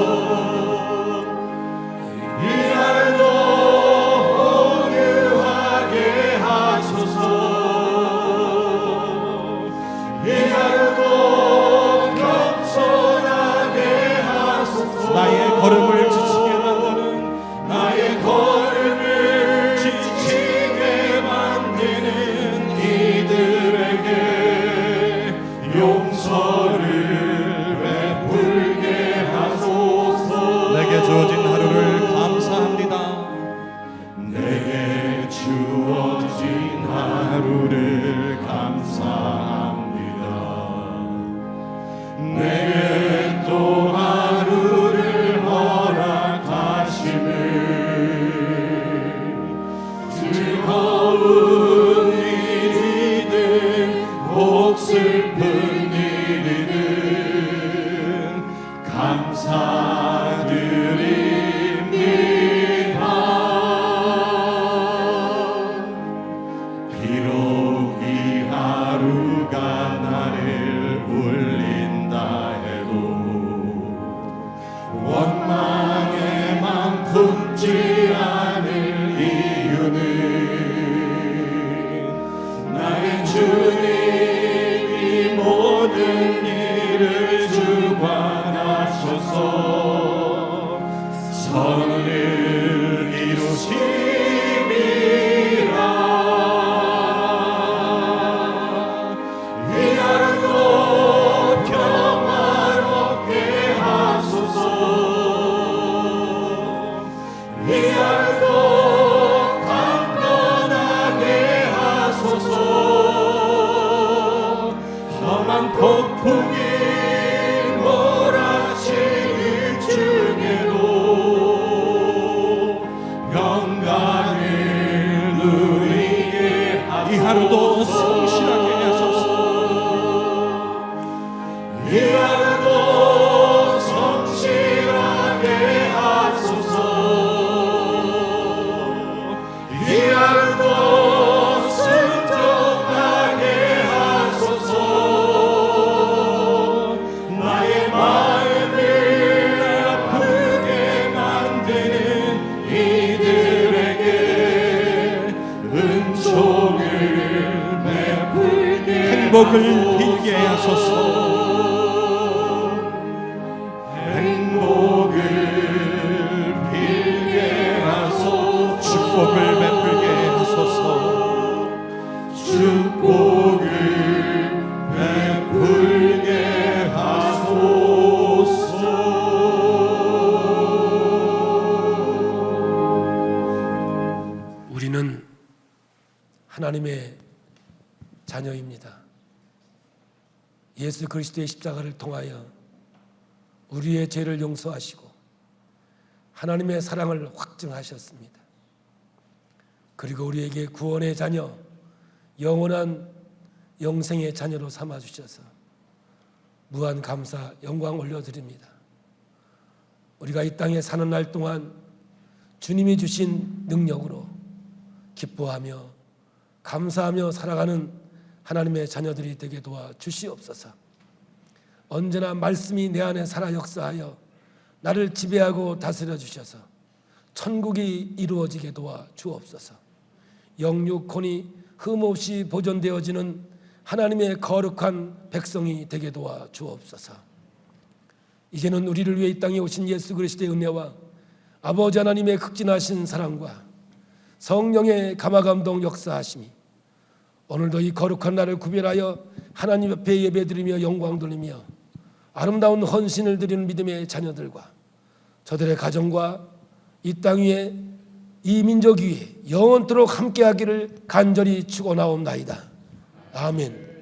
이 하루도 온유하게 하소서. 이 하루도 겸손하게 하소서. 나의 걸음을 지치게 만드는 나의 걸음을 지치게 만드는 이들에게 용서를 베풀게 하소서. 내게 주어진 하루를 감사합니다. 내게 주어진 하루를 감사합니다. 내게 또 하루를 허락하심을 즐거운 일이든 혹 슬픈 일이든 감사드립니다. 비록 이 하루가 나를 울린다 해도 원망의 맘 품지 않을 이유는 나의 주님이 모든 일을 주관하셔서 선을 이루심이라. 이 하루도 평화롭게 하소서. 이 하루도 강건하게 하소서. 험한 폭풍이 몰아치는 중에도 평강을 누리게 하소서. 이 하루도 성실하게 하소서. 이 하루도 성실하게 하소서. 이 하루도 순종하게 하소서. 나의 마음을 아프게 만드는 이들에게 은총을 베풀게 행복을 빌게 하소서. 행복을 빌게 하소서. 축복을 베풀게 하소서. 축복을 베풀게 하소서. 우리는 하나님의 자녀입니다. 예수 그리스도의 십자가를 통하여 우리의 죄를 용서하시고 하나님의 사랑을 확증하셨습니다. 그리고 우리에게 구원의 자녀, 영원한 영생의 자녀로 삼아주셔서 무한 감사, 영광 올려드립니다. 우리가 이 땅에 사는 날 동안 주님이 주신 능력으로 기뻐하며 감사하며 살아가는 하나님의 자녀들이 되게 도와 주시옵소서. 언제나 말씀이 내 안에 살아 역사하여 나를 지배하고 다스려 주셔서 천국이 이루어지게 도와 주옵소서. 영육혼이 흠없이 보존되어지는 하나님의 거룩한 백성이 되게 도와 주옵소서. 이제는 우리를 위해 이 땅에 오신 예수 그리스도의 은혜와 아버지 하나님의 극진하신 사랑과 성령의 감화감동 역사하심이 오늘도 이 거룩한 날을 구별하여 하나님 앞에 예배드리며 영광 돌리며 아름다운 헌신을 드리는 믿음의 자녀들과 저들의 가정과 이 땅 위에 이 민족 위에 영원토록 함께하기를 간절히 축원하옵나이다. 아멘.